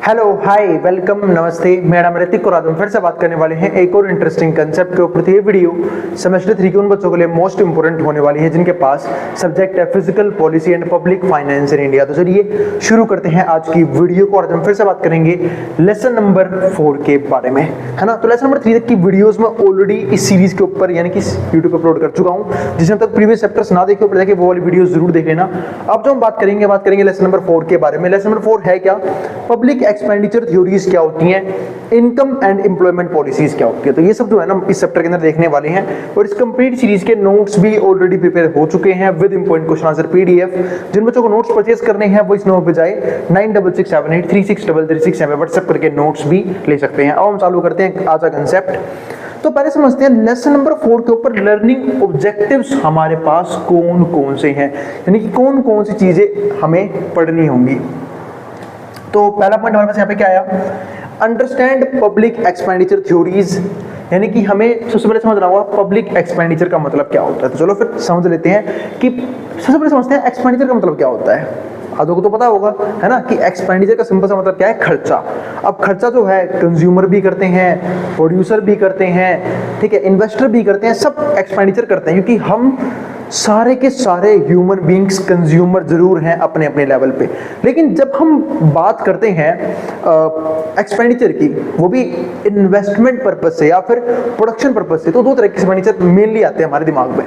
Hello hi welcome नमस्ते, मेरा नाम ऋतिक और आज हम फिर से बात करने वाले हैं एक और इंटरेस्टिंग कंसेप्ट के ऊपर। ये वीडियो सेमेस्टर 3 के उन बच्चों के लिए मोस्ट इंपोर्टेंट होने वाली है जिनके पास सब्जेक्ट है physical policy and public finance in India. तो चलिए शुरू करते हैं आज की वीडियो को। आज हम फिर से बात करेंगे लेसन नंबर 4 के बारे में, है ना। तो लेसन नंबर 3 तक की वीडियोस में ऑलरेडी इस सीरीज के ऊपर यानी कि यूट्यूब पर अपलोड कर चुका हूँ। जिसने तक प्रीवियस चैप्टर्स ना देखे ऊपर वो वाली वीडियो जरूर देख लेना। अब जो हम बात करेंगे लेसन नंबर 4 के बारे में। लेसन नंबर 4 है क्या, पब्लिक एक्सपेंडिचर थ्योरीज क्या होती हैं, इनकम एंड एम्प्लॉयमेंट पॉलिसीज क्या होती है। तो ये सब जो है ना इस चैप्टर के अंदर देखने वाले हैं और इस कंप्लीट सीरीज के नोट्स भी ऑलरेडी प्रिपेयर हो चुके हैं with important question answer PDF. जिन बच्चों को नोट्स परचेज करने हैं वो इस नंबर पे जाए 9667836336 पे व्हाट्सएप करके नोट्स भी ले सकते हैं। अब हम चालू करते हैं आज का कंसेप्ट। तो पहले समझते हैं लेसन नंबर 4 के ऊपर लर्निंग ऑब्जेक्टिव्स हमारे पास कौन कौन से हैं, यानी कि कौन कौन सी चीजें हमें पढ़नी होंगी। तो पहला पॉइंट हमारे पास यहाँ पे क्या आया, अंडरस्टैंड पब्लिक एक्सपेंडिचर थ्योरीज, यानी कि हमें सबसे पहले समझना होगा पब्लिक एक्सपेंडिचर का मतलब क्या होता है। तो चलो फिर समझ लेते हैं कि सबसे पहले समझते हैं एक्सपेंडिचर का मतलब क्या होता है। आधों को तो पता होगा, है ना, कि एक्सपेंडिचर का सिंपल सा मतलब क्या है, खर्चा। अब खर्चा जो है कंज्यूमर भी करते हैं, प्रोड्यूसर भी करते हैं, ठीक है, इन्वेस्टर भी करते हैं, सब एक्सपेंडिचर करते हैं, क्योंकि हम सारे के सारे ह्यूमन बींग्स कंज्यूमर जरूर हैं अपने अपने लेवल पे। लेकिन जब हम बात करते हैं एक्सपेंडिचर की, वो भी इन्वेस्टमेंट पर्पज से या फिर प्रोडक्शन पर्पज से, तो दो तरह के एक्सपेंडिचर मेनली आते हैं हमारे दिमाग में।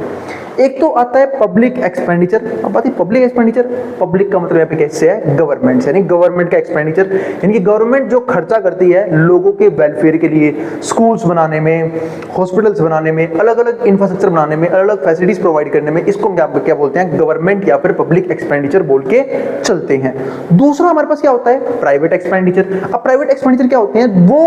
एक तो आता है पब्लिक एक्सपेंडिचर। अब बात है पब्लिक एक्सपेंडिचर, पब्लिक का मतलब यहाँ पे कैसे है, गवर्नमेंट से, यानी गवर्नमेंट का एक्सपेंडिचर, यानी कि गवर्नमेंट जो खर्चा करती है लोगों के वेलफेयर के लिए, स्कूल्स बनाने में, हॉस्पिटल्स बनाने में, अलग अलग इंफ्रास्ट्रक्चर बनाने में, अलग अलग फैसिलिटीज प्रोवाइड करने में, इसको क्या बोलते हैं, गवर्नमेंट या फिर पब्लिक एक्सपेंडिचर बोल के चलते हैं। दूसरा हमारे पास क्या होता है, प्राइवेट एक्सपेंडिचर। अब प्राइवेट एक्सपेंडिचर क्या होते हैं, वो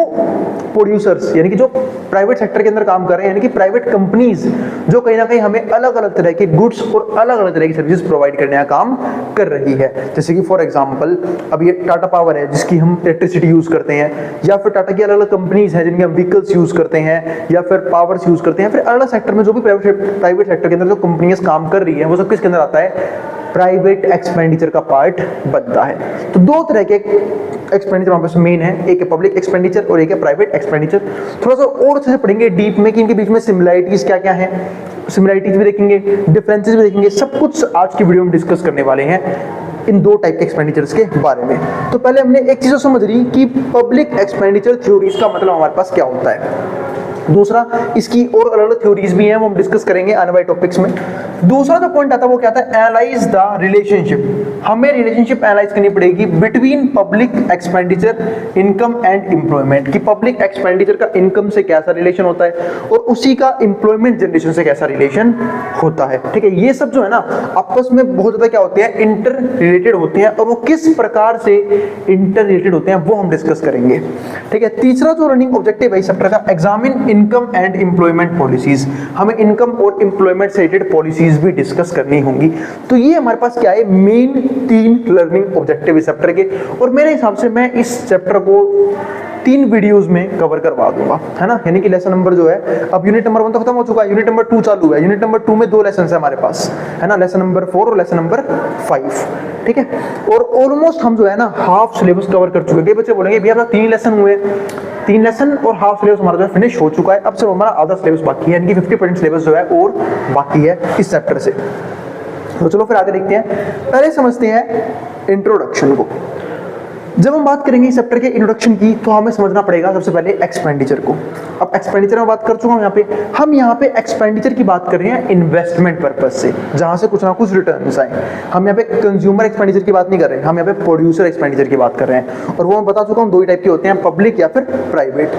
प्रोड्यूसर्स यानी कि जो प्राइवेट सेक्टर के अंदर काम कर रहे हैं, यानी कि प्राइवेट कंपनीज जो कहीं ना कहीं हमें अलग अलग तरह के गुड्स और अलग अलग तरह की सर्विस प्रोवाइड करने का काम कर रही है। जैसे कि फॉर एग्जांपल अब ये टाटा पावर है जिसकी हम इलेक्ट्रिसिटी यूज करते हैं, या फिर टाटा की अलग अलग कंपनीज हैं जिनके हम व्हीकल्स यूज करते हैं, या फिर पावर्स यूज करते हैं। फिर अलग अलग सेक्टर में जो भी प्राइवेट सेक्टर के अंदर जो कंपनीज काम कर रही है वो सब किसके अंदर आता है, प्राइवेट एक्सपेंडिचर का पार्ट बनता है। तो दो तरह के एक्सपेंडिचर हमारे पास मेन है, एक है पब्लिक एक्सपेंडिचर और एक है प्राइवेट एक्सपेंडिचर। थोड़ा सा और अच्छे से पढ़ेंगे डीप में कि इनके बीच में सिमिलरिटीज क्या क्या है, सिमिलरिटीज भी देखेंगे, डिफरेंसेस भी देखेंगे, सब कुछ आज की वीडियो में डिस्कस करने वाले हैं इन दो टाइप के एक्सपेंडिचर्स के बारे में। तो पहले हमने एक चीज समझ ली कि पब्लिक एक्सपेंडिचर थ्योरीज का मतलब हमारे पास क्या होता है। दूसरा इसकी और अलग अलग थ्योरीज भी हैं, वो हम डिस्कस करेंगे आने वाले टॉपिक्स में। दूसरा जो पॉइंट आता है वो क्या आता है, एनालाइज द रिलेशनशिप। हमें रिलेशनशिप एनालाइज करनी पड़ेगी between public expenditure, income and employment, कि पब्लिक एक्सपेंडिचर का इनकम से कैसा रिलेशन होता है और उसी का एम्प्लॉयमेंट जनरेशन से कैसा रिलेशन होता है। ठीक है, ये सब जो है ना आपस में बहुत ज्यादा क्या होते हैं, इंटर रिलेटेड होते हैं, और वो किस प्रकार से इंटर रिलेटेड होते हैं वो हम डिस्कस करेंगे। ठीक है, तीसरा जो रनिंग ऑब्जेक्टिव है इस चैप्टर का, examine income and employment policies. हमें इनकम और एम्प्लॉयमेंट से रिलेटेड पॉलिसीज भी डिस्कस करनी होंगी। तो ये हमारे पास क्या है, मेन 3 लर्निंग ऑब्जेक्टिव इस चैप्टर के, और मेरे हिसाब से मैं इस चैप्टर को 3 वीडियोस में कवर करवा दूंगा, है ना। यानी कि लेसन नंबर जो है, अब यूनिट नंबर 1 तो खत्म हो चुका है, यूनिट नंबर 2 चालू है। यूनिट नंबर 2 में 2 लेसन है हमारे पास, है ना, लेसन नंबर 4 और लेसन नंबर 5। ठीक है, और ऑलमोस्ट हम जो है ना हाफ सिलेबस कवर कर चुके हैं। कई बच्चे बोलेंगे भैया 3 लेसन हुए, 3 लेसन और हाफ सिलेबस हमारा जो है फिनिश हो चुका है, अब सिर्फ हमारा आधा सिलेबस बाकी है, यानी कि 50% सिलेबस जो है और बाकी है इस चैप्टर से। तो चलो फिर आगे देखते हैं। पहले समझते हैं इंट्रोडक्शन को। जब हम बात करेंगे इस चैप्टर के इंट्रोडक्शन की तो हमें समझना पड़ेगा सबसे पहले एक्सपेंडिचर को। अब एक्सपेंडिचर में बात कर चुका हूं, हम यहाँ पे एक्सपेंडिचर की बात कर रहे हैं इन्वेस्टमेंट पर्पज से, जहां से कुछ ना कुछ रिटर्न्स आए। हम यहाँ पे कंज्यूमर एक्सपेंडिचर की बात नहीं कर रहे, हम यहाँ पे प्रोड्यूसर एक्सपेंडिचर की बात कर रहे हैं, और वो मैं बता चुका हूँ 2 ही टाइप के होते हैं, पब्लिक या फिर प्राइवेट।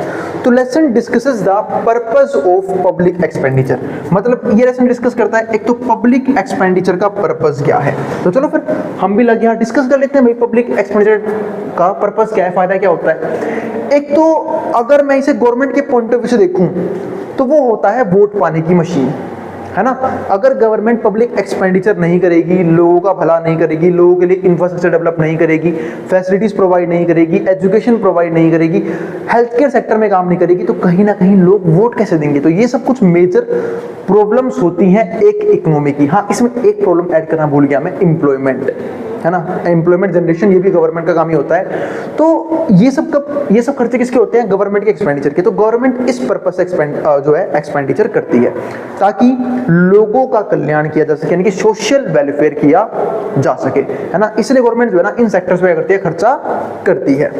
तो lesson discusses the purpose of public expenditure, मतलब ये लेसन डिस्कस करता है एक तो पब्लिक एक्सपेंडिचर का पर्पज क्या है। तो चलो फिर हम भी लगे यहाँ डिस्कस कर लेते हैं भाई पब्लिक एक्सपेंडिचर का पर्पस क्या है, फायदा क्या होता है। एक तो अगर मैं इसे गवर्नमेंट के पॉइंट ऑफ व्यू से देखूं तो वो होता है वोट पाने की मशीन, है ना। अगर गवर्नमेंट पब्लिक एक्सपेंडिचर नहीं करेगी, लोगों का भला नहीं करेगी, लोगों के लिए इंफ्रास्ट्रक्चर डेवलप नहीं करेगी, फैसिलिटीज प्रोवाइड नहीं करेगी, एजुकेशन प्रोवाइड नहीं करेगी, हेल्थ केयर सेक्टर में काम नहीं करेगी, तो कहीं ना कहीं लोग वोट कैसे देंगे। तो ये सब कुछ मेजर प्रॉब्लम्स होती हैं एक इकोनॉमी की। हाँ, इसमें एक प्रॉब्लम ऐड करना भूल गया मैं, एम्प्लॉयमेंट। है ना, एम्प्लॉयमेंट जनरेशन, ये भी गवर्नमेंट का काम ही होता है। तो ये सब खर्चे किसके होते हैं? गवर्नमेंट के एक्सपेंडिचर के। तो गवर्नमेंट इस पर्पस से जो है एक्सपेंडिचर करती है ताकि लोगों का कल्याण किया जा सके, यानी कि सोशल वेलफेयर किया जा सके, है ना। इसलिए गवर्नमेंट जो है ना इन सेक्टर्स में करती है, खर्चा करती है।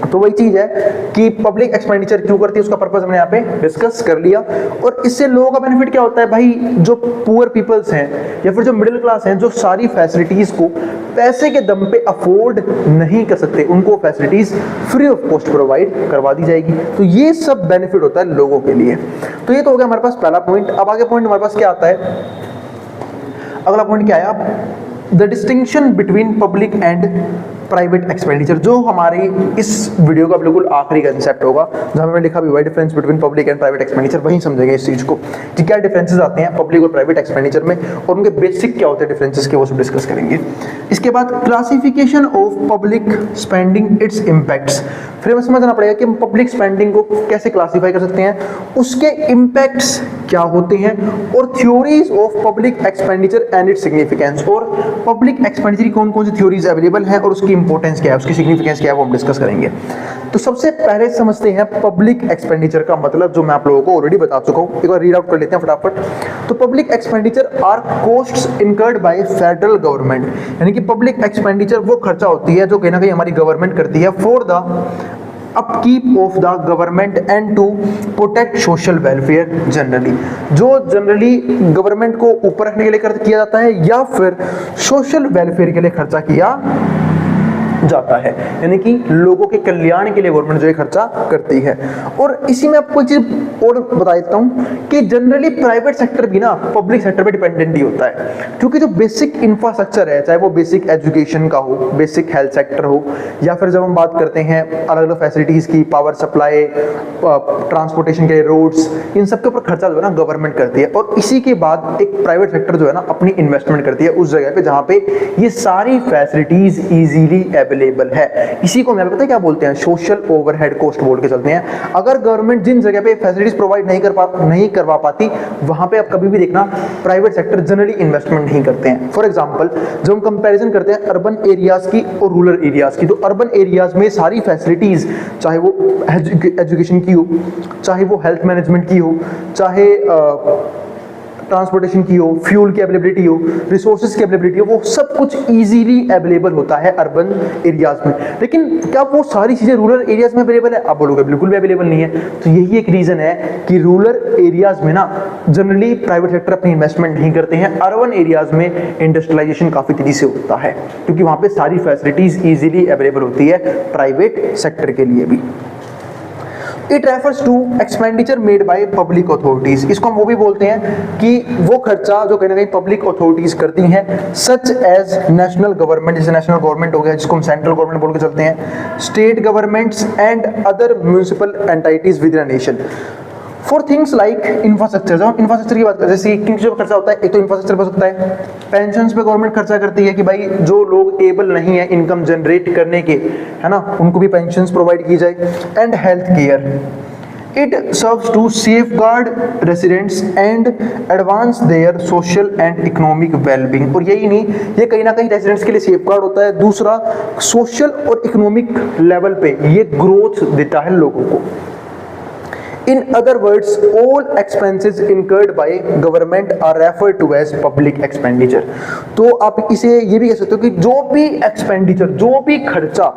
तो वही चीज है कि पब्लिक एक्सपेंडिचर क्यों करती है, उसका पर्पस हमने यहाँ पे डिस्कस कर लिया। और इससे लोगों का बेनिफिट क्या होता है भाई? जो पुअर पीपल्स हैं या फिर जो मिडिल क्लास हैं, जो सारी फैसिलिटीज को पैसे के दम पे अफोर्ड नहीं कर सकते, उनको facilities free of cost provide करवा दी जाएगी। तो ये सब बेनिफिट होता है लोगों के लिए। तो ये तो हो गया हमारे पास पहला पॉइंट। अब आगे पॉइंट हमारे पास क्या आता है? अगला पॉइंट क्या है? The distinction between public and private expenditure, जो हमारी इस वीडियो का बिल्कुल आखिरी कंसेप्ट होगा, जहां मैंने लिखा भी हुआ है difference between public and private expenditure, वहीं समझेंगे इस चीज को कि क्या डिफरेंसेस आते हैं पब्लिक और प्राइवेट एक्सपेंडिचर में और उनके बेसिक क्या होते हैं डिफरेंसेस के, वो सब डिस्कस करेंगे। इसके बाद classification of public spending, it's impacts. फिर हमें समझना पड़ेगा कि हम पब्लिक स्पेंडिंग को कैसे क्लासीफाई कर सकते हैं, उसके इम्पैक्ट्स क्या होते हैं, और theories of public expenditure and its significance, और पब्लिक एक्सपेंडिचर की कौन कौन सी थ्योरीज अवेलेबल हैं और उसकी इंपॉर्टेंस क्या है, उसकी सिग्निफिकेंस क्या है, वो हम डिस्कस करेंगे। तो सबसे पहले समझते हैं पब्लिक एक्सपेंडिचर का मतलब, जो मैं आप लोगों को ऑलरेडी बता चुका हूं, एक बार रीड आउट कर लेते हैं फटाफट। तो public expenditure are costs incurred by federal government, यानी कि पब्लिक एक्सपेंडिचर वो खर्चा होती है जो कहीं ना कहीं हमारी गवर्नमेंट करती है for the upkeep of the government and to protect social welfare generally, जो जनरली गवर्नमेंट को ऊपर रखने के लिए खर्च किया जाता है या फिर सोशल वेलफेयर के लिए खर्चा किया जाता है, यानी कि लोगों के कल्याण के लिए गवर्नमेंट जो है खर्चा करती है। और इसी में आपको एक चीज और बता देता हूं कि जनरली प्राइवेट सेक्टर भी ना पब्लिक सेक्टर पे डिपेंडेंट ही होता है, क्योंकि जो बेसिक इंफ्रास्ट्रक्चर है, चाहे वो बेसिक एजुकेशन का हो, बेसिक हेल्थ सेक्टर हो, या फिर जब हम बात करते हैं अलग अलग फैसिलिटीज की, पावर सप्लाई, ट्रांसपोर्टेशन के लिए रोड्स, इन सब के ऊपर खर्चा जो है ना गवर्नमेंट करती है। और इसी के बाद एक प्राइवेट सेक्टर जो है ना अपनी इन्वेस्टमेंट करती है उस जगह पे जहां पे ये सारी फैसिलिटीज इजीली अवेलेबल है। इसी को मैं पता है क्या बोलते हैं? सोशल ओवरहेड कॉस्ट बोल के चलते हैं। अगर गवर्नमेंट जिन जगह पे फैसिलिटीज प्रोवाइड नहीं करवा पाती, वहां पे आप कभी भी देखना प्राइवेट सेक्टर जनरली इन्वेस्टमेंट नहीं करते हैं। फॉर एग्जांपल जब हम कंपैरिजन करते हैं अर्बन एरियाज की और रूरल एरियाज की, तो अर्बन एरियाज में सारी फैसिलिटीज, चाहे वो एजुकेशन की हो, चाहे वो हेल्थ मैनेजमेंट की हो, चाहे ट्रांसपोर्टेशन की हो, फ्यूल की अवेलेबिलिटी हो, रिसोर्सेज की अवेलेबिलिटी हो, वो सब कुछ इजीली अवेलेबल होता है अर्बन एरियाज में। लेकिन क्या वो सारी चीजें रूरल एरियाज में अवेलेबल है? आप बोलोगे बिल्कुल भी अवेलेबल नहीं है। तो यही एक रीजन है कि रूरल एरियाज में ना जनरली प्राइवेट सेक्टर अपनी इन्वेस्टमेंट नहीं करते हैं। अर्बन एरियाज में इंडस्ट्रियलाइजेशन काफी तेजी से होता है, क्योंकि वहां पे सारी फैसिलिटीज इजीली अवेलेबल होती है प्राइवेट सेक्टर के लिए भी। It refers to expenditure made by public authorities, इसको हम वो भी बोलते हैं कि वो खर्चा जो कहीं ना कहीं पब्लिक अथॉरिटीज करती हैं, सच एज नेशनल गवर्नमेंट, जैसे नेशनल गवर्नमेंट हो गया जिसको हम सेंट्रल गवर्नमेंट बोल के चलते हैं, state governments and other municipal entities with in nation for things like infrastructure. जब हम इंफ्रास्ट्रक्चर की बात करते हैं, जैसे किन चीजों पर खर्चा होता है, एक तो इंफ्रास्ट्रक्चर पर सकता है, पेंशन्स पे गवर्नमेंट खर्चा करती है कि भाई जो लोग एबल नहीं है इनकम जनरेट करने के, है ना, उनको भी पेंशन्स प्रोवाइड की जाए, and health care. It serves to safeguard residents and advance their social and economic well-being। और यही नहीं, ये कहीं ना कहीं रेजिडेंट्स के लिए सेफगार्ड होता है। दूसरा, सोशल और इकोनॉमिक लेवल पे ये ग्रोथ देता है लोगों को। In other words, all expenses incurred by government are referred to as public expenditure। तो आप इसे ये भी कह सकते हो कि जो भी एक्सपेंडिचर, जो भी खर्चा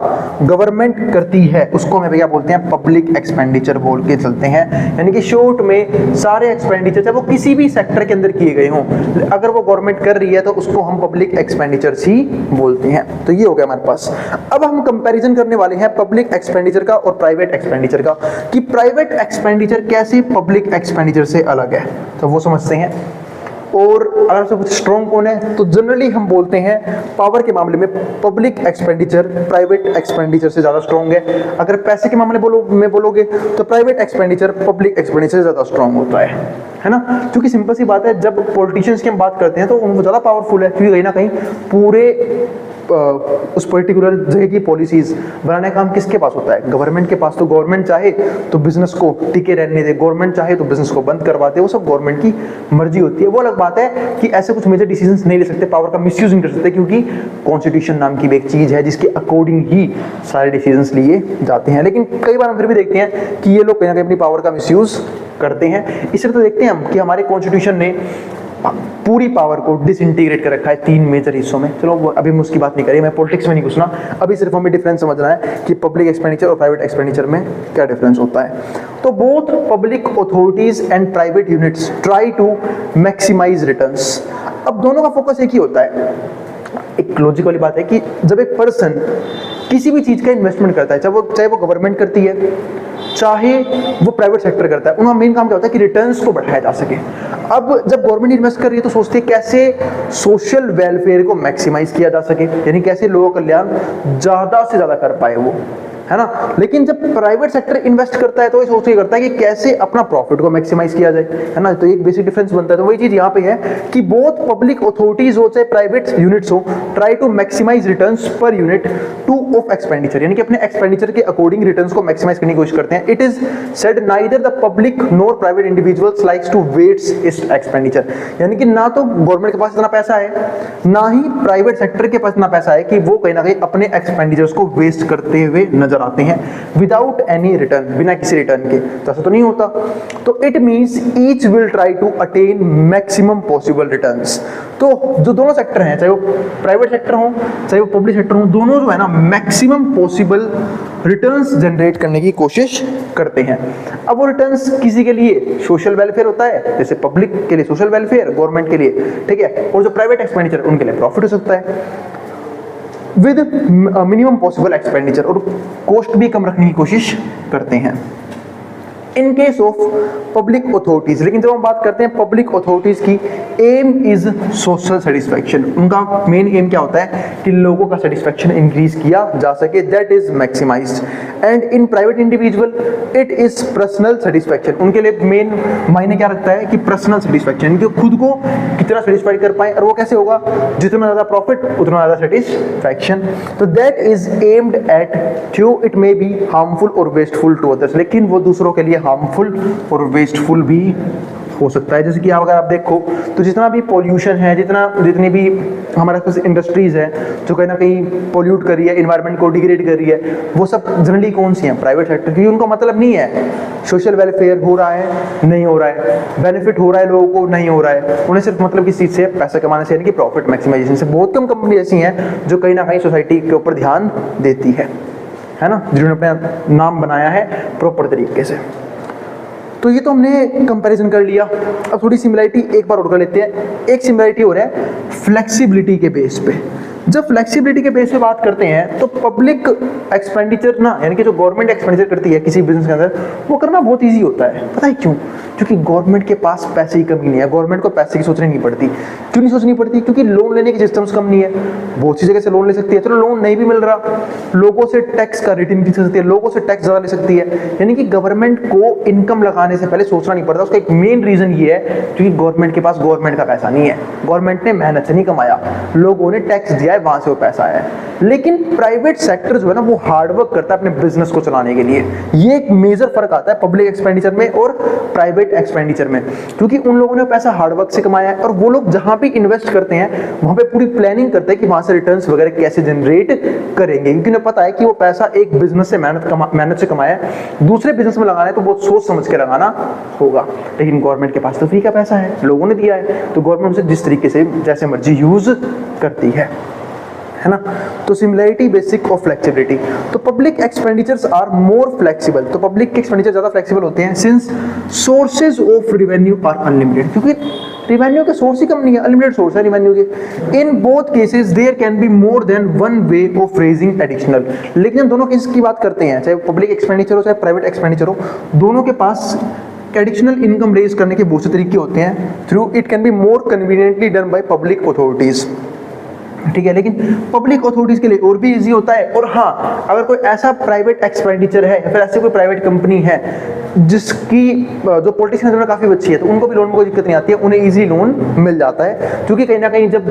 गवर्नमेंट करती है उसको हम क्या बोलते हैं? पब्लिक एक्सपेंडिचर बोल के चलते हैं। यानी कि शॉर्ट में सारे एक्सपेंडिचर चाहे वो किसी भी सेक्टर के अंदर किए गए हों, अगर वो गवर्नमेंट कर रही है तो उसको हम पब्लिक एक्सपेंडिचर ही बोलते हैं। तो ये हो गया हमारे पास। अब हम कंपैरिजन करने वाले हैं पब्लिक एक्सपेंडिचर का और प्राइवेट एक्सपेंडिचर का, कि प्राइवेट एक्सपेंडिचर कैसे पब्लिक एक्सपेंडिचर से अलग है, तो वो समझते हैं। और अगर सबसे स्ट्रॉन्ग कौन है, तो जनरली हम बोलते हैं पावर के मामले में पब्लिक एक्सपेंडिचर प्राइवेट एक्सपेंडिचर से ज्यादा स्ट्रॉन्ग है। अगर पैसे के मामले में बोलोगे तो प्राइवेट एक्सपेंडिचर पब्लिक एक्सपेंडिचर से ज्यादा स्ट्रॉन्ग होता है ना। क्योंकि सिंपल सी बात है, जब पॉलिटिशियंस की हम बात करते हैं तो उनको ज्यादा पावरफुल है, क्योंकि कहीं ना कहीं पूरे उस पर्टिकुलर जगह की पॉलिसीज बनाने का काम किसके पास होता है? गवर्नमेंट के पास। तो गवर्नमेंट चाहे तो बिजनेस को टिके रहने दे, गवर्नमेंट चाहे तो बिजनेस को बंद करवा दे, वो सब गवर्नमेंट की मर्जी होती है। वो अलग बात है कि ऐसे कुछ मेजर डिसीजंस नहीं ले सकते, पावर का मिसयूज नहीं कर सकते, क्योंकि कॉन्स्टिट्यूशन नाम की भी एक चीज है जिसके अकॉर्डिंग ही सारे डिसीजंस लिए जाते हैं। लेकिन कई बार हम फिर भी देखते हैं कि ये लोग कहीं ना कहीं अपनी पावर का मिसयूज करते हैं। इसलिए तो देखते हैं हम कि हमारे कॉन्स्टिट्यूशन ने पूरी पावर को डिसइंटीग्रेट कर रखा है 3 मेजर हिस्सों में। चलो अभी हम उसकी बात नहीं करें, मैं पॉलिटिक्स में नहीं घुसना, अभी सिर्फ हमें डिफरेंस समझना है कि पब्लिक एक्सपेंडिचर और प्राइवेट एक्सपेंडिचर में क्या डिफरेंस होता है। तो both public authorities and private units try to maximise returns. अब दोनों का फोकस एक ही होता है। एक लॉजिक वाली बात है कि जब एक पर्सन किसी भी चीज का इन्वेस्टमेंट करता है, चाहे वो गवर्नमेंट करती है चाहे वो प्राइवेट सेक्टर करता है, उनका मेन काम क्या होता है कि रिटर्न्स को बढ़ाया जा सके। अब जब गवर्नमेंट इन्वेस्ट कर रही है तो सोचते हैं कैसे सोशल वेलफेयर को मैक्सिमाइज किया जा सके, यानी कैसे लोगों का कल्याण ज्यादा से ज्यादा कर पाए वो, है ना। लेकिन जब प्राइवेट सेक्टर इन्वेस्ट करता है तो ये सोच के करता है कि कैसे अपना प्रॉफिट को मैक्सिमाइज किया जाए, है ना। तो एक बेसिक डिफरेंस बनता है। तो वही चीज यहाँ पे है कि बोथ पब्लिक अथॉरिटीज हो चाहे प्राइवेट यूनिट्स हो try to maximise returns per unit to of expenditure, यानी कि अपने एक्सपेंडिचर के अकॉर्डिंग रिटर्न्स को मैक्सिमाइज करने की कोशिश करते हैं। It is said neither the public nor private individuals likes to वेट्स इट्स एक्सपेंडिचर, यानी कि ना तो गवर्नमेंट के पास इतना पैसा है ना ही प्राइवेट सेक्टर के पास इतना पैसा है कि वो कहीं ना कहीं अपने एक्सपेंडिचर्स को वेस्ट करते हुए नजर आते हैं विदाउट एनी रिटर्न, बिना किसी रिटर्न के। तो ऐसा तो नहीं होता। तो it means each will try to attain maximum possible returns. तो जो दोनों सेक्टर हैं, चाहे वो प्राइवेट सेक्टर हो चाहे वो पब्लिक सेक्टर हो, दोनों जो है ना मैक्सिमम पॉसिबल रिटर्न्स जनरेट करने की कोशिश करते हैं। अब वो रिटर्न्स किसी के लिए सोशल वेलफेयर होता है, जैसे पब्लिक के लिए सोशल वेलफेयर, गवर्नमेंट के लिए, ठीक है, और जो प्राइवेट एक्सपेंडिचर उनके लिए प्रॉफिट हो सकता है विद मिनिमम पॉसिबल एक्सपेंडिचर, और कॉस्ट भी कम रखने की कोशिश करते हैं in case of public authorities. लेकिन जब हम बात करते हैं पब्लिक अथॉरिटीज की, एम इज सोशल सेटिस्फैक्शन। उनका मेन एम क्या होता है कि लोगों का सेटिस्फैक्शन इंक्रीज किया जा सके, that is maximised. And in private individual it is personal satisfaction. उनके लिए मेन मायने क्या रखता है कि पर्सनल सेटिस्फैक्शन, इनके खुद को कितना सेटिस्फाई कर पाए, और वो कैसे होगा, जितना ज्यादा प्रॉफिट उतना ज्यादा सेटिस्फैक्शन। तो that is aimed at through it may be harmful और वेस्टफुल टू अदर्स, लेकिन वो दूसरों के लिए हार्मफुल और वेस्टफुल भी हो सकता है। जैसे कि अगर आप देखो तो जितना भी पॉल्यूशन है, जितनी भी हमारे पास इंडस्ट्रीज है जो कहीं ना कहीं पोल्यूट कर रही है, इन्वायरमेंट को डिग्रेड कर रही है, वो सब जनरली कौन सी हैं? प्राइवेट सेक्टर की। उनका मतलब नहीं है सोशल वेलफेयर हो रहा है नहीं हो रहा है, बेनिफिट हो रहा है लोगों को नहीं हो रहा है, उन्हें सिर्फ मतलब किस चीज से, पैसा कमाने से, यानी कि प्रॉफिट मैक्सिमाइजेशन से। बहुत कम कंपनी ऐसी हैं जो कहीं ना कहीं सोसाइटी के ऊपर ध्यान देती है ना, जिन्होंने अपना नाम बनाया है प्रॉपर तरीके से। तो ये तो हमने कंपैरिजन कर लिया। अब थोड़ी सिमिलरिटी एक बार और कर लेते हैं। एक सिमिलरिटी हो रहा है फ्लेक्सिबिलिटी के बेस पे। जब फ्लेक्सिबिलिटी के बेस पे बात करते हैं तो पब्लिक एक्सपेंडिचर ना, यानी कि जो गवर्नमेंट एक्सपेंडिचर करती है किसी बिजनेस के अंदर, वो करना बहुत इजी होता है। पता है क्यों? क्योंकि गवर्नमेंट के पास पैसे की कमी नहीं है, गवर्नमेंट को पैसे की सोचनी नहीं पड़ती। क्यों नहीं सोचनी पड़ती? क्योंकि लोन लेने की सिस्टम्स कम नहीं है, बहुत सी जगह से लोन ले सकती है। चलो लोन नहीं भी मिल रहा, लोगों से टैक्स का रेट इंक्रीज कर सकती है, लोगों से टैक्स ज्यादा ले सकती है, यानी कि गवर्नमेंट को इनकम लगाने से पहले सोचना नहीं पड़ता। उसका एक मेन रीजन ये है क्योंकि गवर्नमेंट के पास गवर्नमेंट का पैसा नहीं है, गवर्नमेंट ने मेहनत से नहीं कमाया, लोगों ने टैक्स दिया है, वहां से वो पैसा आया है। लेकिन प्राइवेट सेक्टर जो है ना वो हार्डवर्क करता है अपने बिजनेस को चलाने के लिए। ये एक मेजर फर्क आता है पब्लिक एक्सपेंडिचर में और प्राइवेट एक्सपेंडिचर में, क्योंकि उन लोगों ने पैसा हार्डवर्क से कमाया है और वो लोग जहां भी इन्वेस्ट करते हैं वहां पे पूरी प्लानिंग करते हैं कि वहां से रिटर्न्स वगैरह कैसे जनरेट करेंगे, क्योंकि उन्हें पता है कि वो पैसा एक बिजनेस से मेहनत से कमाया है, दूसरे बिजनेस में लगाना है तो बहुत सोच समझ के लगाना होगा। लेकिन गवर्नमेंट के पास तो फ्री का पैसा है, लोगों ने दिया है, तो गवर्नमेंट उसे जिस तरीके से जैसे मर्जी यूज करती है ना। तो सिमिलरिटी बेसिक ऑफ फ्लेक्सिबिलिटी। तो public expenditures are more flexible, तो पब्लिक के एक्सपेंडिचर ज्यादा फ्लेक्सिबल होते हैं since sources of revenue are unlimited, क्योंकि रेवेन्यू के सोर्स ही कम नहीं है, अनलिमिटेड सोर्स है रेवेन्यू के। In both cases there can be more than one way of raising additional. लेकिन हम दोनों केस की बात करते हैं, चाहे पब्लिक एक्सपेंडिचर हो चाहे प्राइवेट एक्सपेंडिचर हो, दोनों के पास एडिशनल इनकम रेज करने के बहुत से तरीके होते हैं। Through it can be more conveniently done by public authorities, ठीक है। लेकिन पब्लिक अथॉरिटीज के लिए और भी इजी होता है। और हाँ, अगर कोई ऐसा प्राइवेट एक्सपेंडिचर है या फिर ऐसी कोई प्राइवेट कंपनी है जिसकी जो पॉलिटिशियन में काफ़ी अच्छी है तो उनको भी लोन में कोई दिक्कत नहीं आती है, उन्हें इजीली लोन मिल जाता है, क्योंकि कहीं ना कहीं जब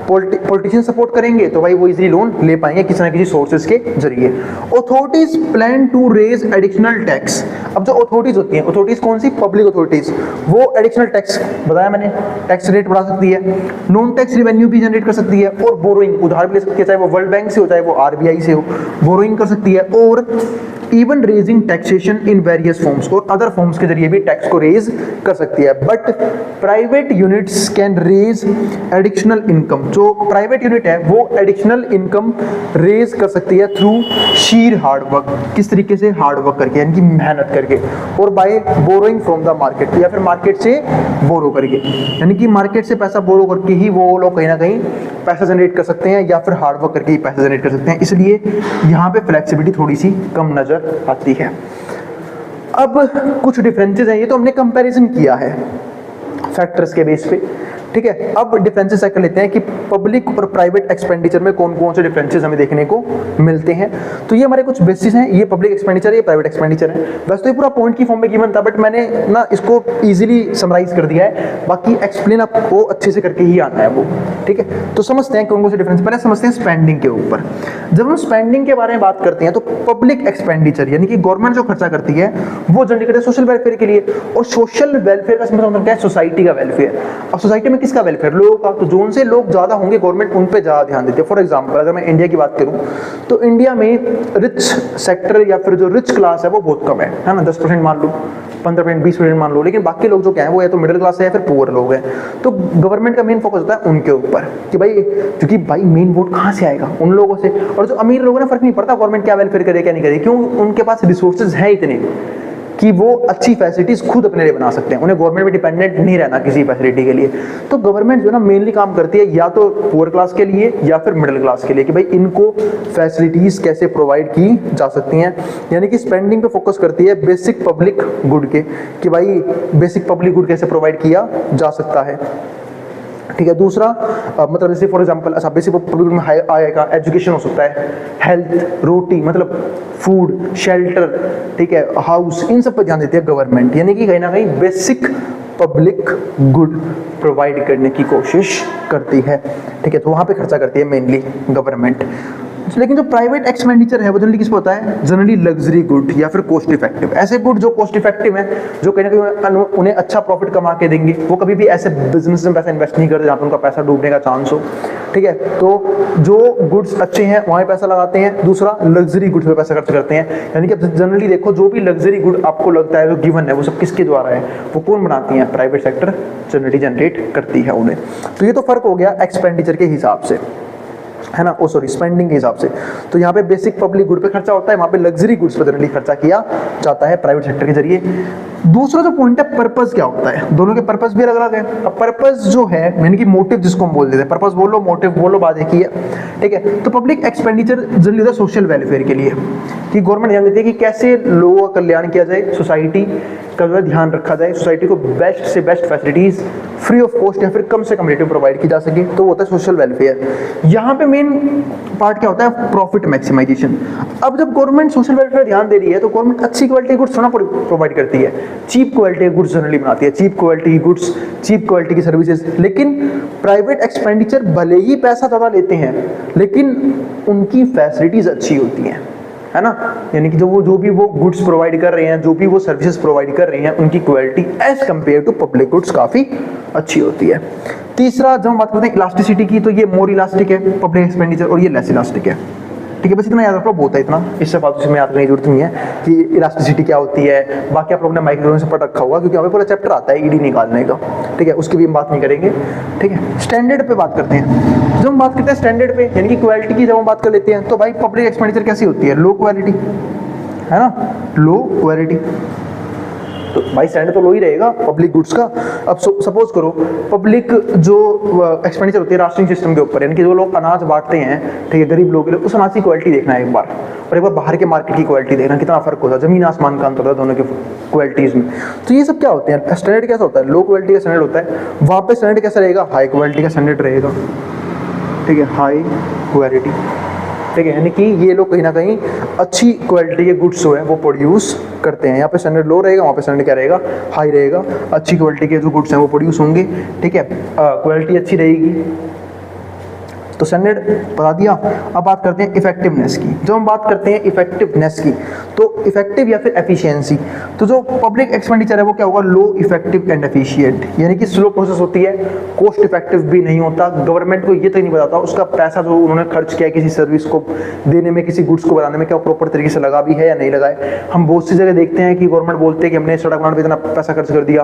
पॉलिटिशियन सपोर्ट करेंगे तो भाई वो इजीली लोन ले पाएंगे किसी ना किसी सोर्सेज के जरिए। Authorities plan to raise additional tax. अब जो अथॉरिटीज होती हैं, अथॉरिटीज कौन सी? पब्लिक अथॉरिटीज, वो एडिशनल टैक्स बताया मैंने, टैक्स रेट बढ़ा सकती है, नॉन टैक्स रेवेन्यू भी जनरेट कर सकती है, और बोरोइंग उधार भी ले सकती है, चाहे वो वर्ल्ड बैंक से हो चाहे वो आरबीआई से हो, बोरोइंग कर सकती है, और even raising taxation in various forms, और अदर फॉर्म्स के जरिए भी टैक्स को रेज कर सकती है। But private units can raise additional income, जो प्राइवेट यूनिट है वो एडिशनल इनकम रेज कर सकती है थ्रू शीर हार्ड वर्क। किस तरीके से? हार्ड वर्क करके, यानी कि मेहनत करके, और by borrowing from the market, या फिर मार्केट से बोरो करके, यानी कि मार्केट से पैसा बोरो करके ही वो लोग कहीं ना कहीं पैसा जनरेट कर सकते हैं, या फिर हार्ड वर्क करके ही पैसा जनरेट कर सकते हैं। इसलिए यहाँ पे फ्लेक्सिबिलिटी थोड़ी सी कम नजर आती है। अब कुछ डिफरेंसेस हैं, ये तो हमने कंपैरिजन किया है फैक्टर्स के बेस पे, ठीक है। अब डिफरेंसेस चेक कर लेते हैं कि पब्लिक और प्राइवेट एक्सपेंडिचर में कौन कौन से डिफरेंसेस हमें देखने को मिलते हैं। तो ये हमारे कुछ बेसिस हैं, ये पब्लिक एक्सपेंडिचर है, ये प्राइवेट एक्सपेंडिचर है। वैसे तो ये पूरा पॉइंट की फॉर्म में गिवन था, बट मैंने ना इसको इजीली समराइज कर दिया है, बाकी एक्सप्लेन आपको अच्छे से करके ही आना है वो, ठीक है। तो समझते हैं कौन कौन से डिफरेंस। पहले समझते हैं स्पेंडिंग के ऊपर। जब हम स्पेंडिंग के बारे में बात करते हैं तो पब्लिक एक्सपेंडिचर यानी कि गवर्नमेंट जो खर्चा करती है वो जनरेट करती है सोशल वेलफेयर के लिए, और सोशल वेलफेयर का मतलब क्या है? सोसाइटी का वेलफेयर। और सोसाइटी में किसका वेलफेयर? लोगों का। तो जोन से लोग ज्यादा होंगे गवर्नमेंट उन पे ज्यादा ध्यान देती है। फॉर एग्जांपल अगर मैं इंडिया की बात करूं तो इंडिया में रिच सेक्टर या फिर जो रिच क्लास है वो बहुत कम है ना, 10% मान लो, 15%, 20% मान लो, लेकिन बाकी लोग जो क्या है वो या तो मिडिल क्लास है या फिर पुअर लोग हैं। तो गवर्नमेंट का मेन फोकस होता है उनके ऊपर कि भाई, क्योंकि भाई मेन वोट कहाँ से आएगा? उन लोगों से। और जो अमीर लोगों ने फर्क नहीं पड़ता गवर्नमेंट क्या वेलफेयर करे क्या नहीं करे, क्यों? उनके पास रिसोर्सेज हैं इतने कि वो अच्छी फैसिलिटीज खुद अपने लिए बना सकते हैं, उन्हें गवर्नमेंट पे डिपेंडेंट नहीं रहना किसी फैसिलिटी के लिए। तो गवर्नमेंट जो है ना मेनली काम करती है या तो पुअर क्लास के लिए या फिर मिडिल क्लास के लिए कि भाई इनको फैसिलिटीज कैसे प्रोवाइड की जा सकती हैं, यानी कि स्पेंडिंग पे फोकस करती है बेसिक पब्लिक गुड के, कि भाई बेसिक पब्लिक गुड कैसे प्रोवाइड किया जा सकता है, ठीक है। दूसरा मतलब जैसे फॉर एग्जांपल अच्छा बेसिक पब्लिक में आएगा एजुकेशन हो सकता है, हेल्थ, रोटी मतलब फूड, शेल्टर, ठीक है, हाउस, इन सब पर ध्यान देती है गवर्नमेंट, यानी कि कहीं ना कहीं बेसिक पब्लिक गुड प्रोवाइड करने की कोशिश करती है, ठीक है। तो वहाँ पे खर्चा करती है मेनली गवर्नमेंट। लेकिन जो प्राइवेट एक्सपेंडिचर है वो जनरली किस पे होता है? जनरली लग्जरी गुड या फिर कॉस्ट इफेक्टिव। ऐसे गुड जो कॉस्ट इफेक्टिव है, जो कहीं ना कहीं उन्हें अच्छा प्रॉफिट कमा के देंगे, वो कभी भी ऐसे बिजनेस में पैसा इन्वेस्ट नहीं करते जहाँ पे उनका पैसा डूबने का चांस हो, ठीक है। तो जो गुड्स अच्छे हैं वहाँ पैसा लगाते हैं। दूसरा लग्जरी गुड्स पे पैसा खर्च करते हैं, यानी कि जनरली देखो जो भी लग्जरी गुड आपको लगता है जो गिवन है वो सब किसके द्वारा है? वो कौन बनाती है? प्राइवेट सेक्टर जनरली जनरेट करती है उन्हें। तो ये तो फर्क हो गया एक्सपेंडिचर के हिसाब से, है ना, सॉरी स्पेंडिंग के हिसाब से। तो यहाँ पे बेसिक पब्लिक गुड पे खर्चा होता है, वहाँ पे लग्जरी गुड्स पे जनरली खर्चा किया जाता है प्राइवेट सेक्टर के जरिए। दूसरा जो पॉइंट है पर्पस क्या होता है, दोनों के पर्पस भी अलग अलग है। अब पर्पस जो है यानी कि मोटिव जिसको हम बोल देते हैं, पर्पस बोलो मोटिव बोलो बात एक ही है, ठीक है। तो पब्लिक एक्सपेंडिचर जनरली होता है सोशल वेलफेयर के लिए, कि गवर्नमेंट ध्यान देती है कि कैसे लोगों का कल्याण किया जाए, सोसाइटी का जो है ध्यान रखा जाए, सोसाइटी को बेस्ट से best facilities free of cost या फिर कम से कम रेट में प्रोवाइड की जा सके, तो वो होता है सोशल वेलफेयर। यहाँ पे मेन पार्ट क्या होता है? Profit maximisation. अब जब गवर्नमेंट सोशल वेलफेयर ध्यान दे रही है तो गवर्नमेंट अच्छी क्वालिटी गुड्स थोड़ा प्रोवाइड करती है, चीप क्वालिटी गुड्स जनरली बनाती है, cheap quality goods, cheap quality की सर्विसेज। लेकिन प्राइवेट एक्सपेंडिचर भले ही पैसा ज्यादा लेते हैं लेकिन उनकी फैसिलिटीज अच्छी होती हैं, है ना, यानी कि जो भी वो गुड्स प्रोवाइड कर रहे हैं, जो भी वो सर्विसेज प्रोवाइड कर रहे हैं, उनकी quality as compare to public goods काफी अच्छी होती है। तीसरा जब हम बात करते हैं इलास्टिसिटी की, तो ये मोर इलास्टिक है पब्लिक एक्सपेंडिचर और ये लेस इलास्टिक है, ठीक है। बस इतना याद रखो, बहुत है इतना, इससे फालतू में याद करने की जरूरत नहीं है कि इलास्टिसिटी क्या होती है। बाकी आप लोगों ने माइक्रोइकोनॉमिक्स से पढ़ रखा होगा क्योंकि हमें पूरा चैप्टर आता है ईडी निकालने का, ठीक है, उसकी भी हम बात नहीं करेंगे, ठीक है। स्टैंडर्ड पे बात करते हैं। जब हम बात करते हैं स्टैंडर्ड पे यानी कि क्वालिटी की जब हम बात कर लेते हैं तो भाई पब्लिक एक्सपेंडिचर कैसी होती है? लो क्वालिटी, है ना, लो क्वालिटी। तो भाई स्टैंडर्ड तो लो ही रहेगा पब्लिक गुड्स का। अब सपोज करो पब्लिक जो एक्सपेंडिचर होती है राशनिंग सिस्टम के ऊपर, यानी कि जो लोग अनाज बांटते हैं, ठीक है, गरीब लोगों के लिए, उस अनाज की क्वालिटी देखना है एक बार, और एक बार बाहर के मार्केट की क्वालिटी देखना, कितना फर्क होता है, जमीन आसमान का अंतर होता है दोनों के क्वालिटीज में। तो ये सब क्या होते हैं? स्टैंडर्ड कैसा होता है? लो क्वालिटी का स्टैंडर्ड होता है। वहाँ पे स्टैंडर्ड कैसा रहेगा? हाई क्वालिटी का स्टैंडर्ड रहेगा, ठीक है, हाई क्वालिटी। ठीक है, यानी कि ये लोग कहीं ना कहीं अच्छी क्वालिटी के गुड्स जो है वो प्रोड्यूस करते हैं। यहाँ पे स्टैंडर्ड लो रहेगा, वहाँ पे स्टैंडर्ड क्या रहेगा, हाई रहेगा। अच्छी क्वालिटी के जो गुड्स हैं वो प्रोड्यूस होंगे, ठीक है, क्वालिटी अच्छी रहेगी, तो स्टैंडर्ड बता दिया। अब बात करते हैं इफेक्टिवनेस की। जब हम बात करते हैं इफेक्टिवनेस की, तो इफेक्टिव या फिर एफिशिएंसी, तो जो पब्लिक एक्सपेंडिचर है वो क्या होगा, लो इफेक्टिव एंड एफिशिएंट, यानी कि स्लो प्रोसेस होती है, कॉस्ट इफेक्टिव भी नहीं होता। गवर्नमेंट को ये तक नहीं बताता उसका पैसा जो उन्होंने खर्च किया है किसी सर्विस को देने में, किसी गुड्स को बनाने में, क्या प्रॉपर तरीके से लगा भी है या नहीं लगा है। हम बहुत सी जगह देखते हैं कि गवर्नमेंट बोलते हैं कि हमने सड़क बनाने पर इतना पैसा खर्च कर दिया,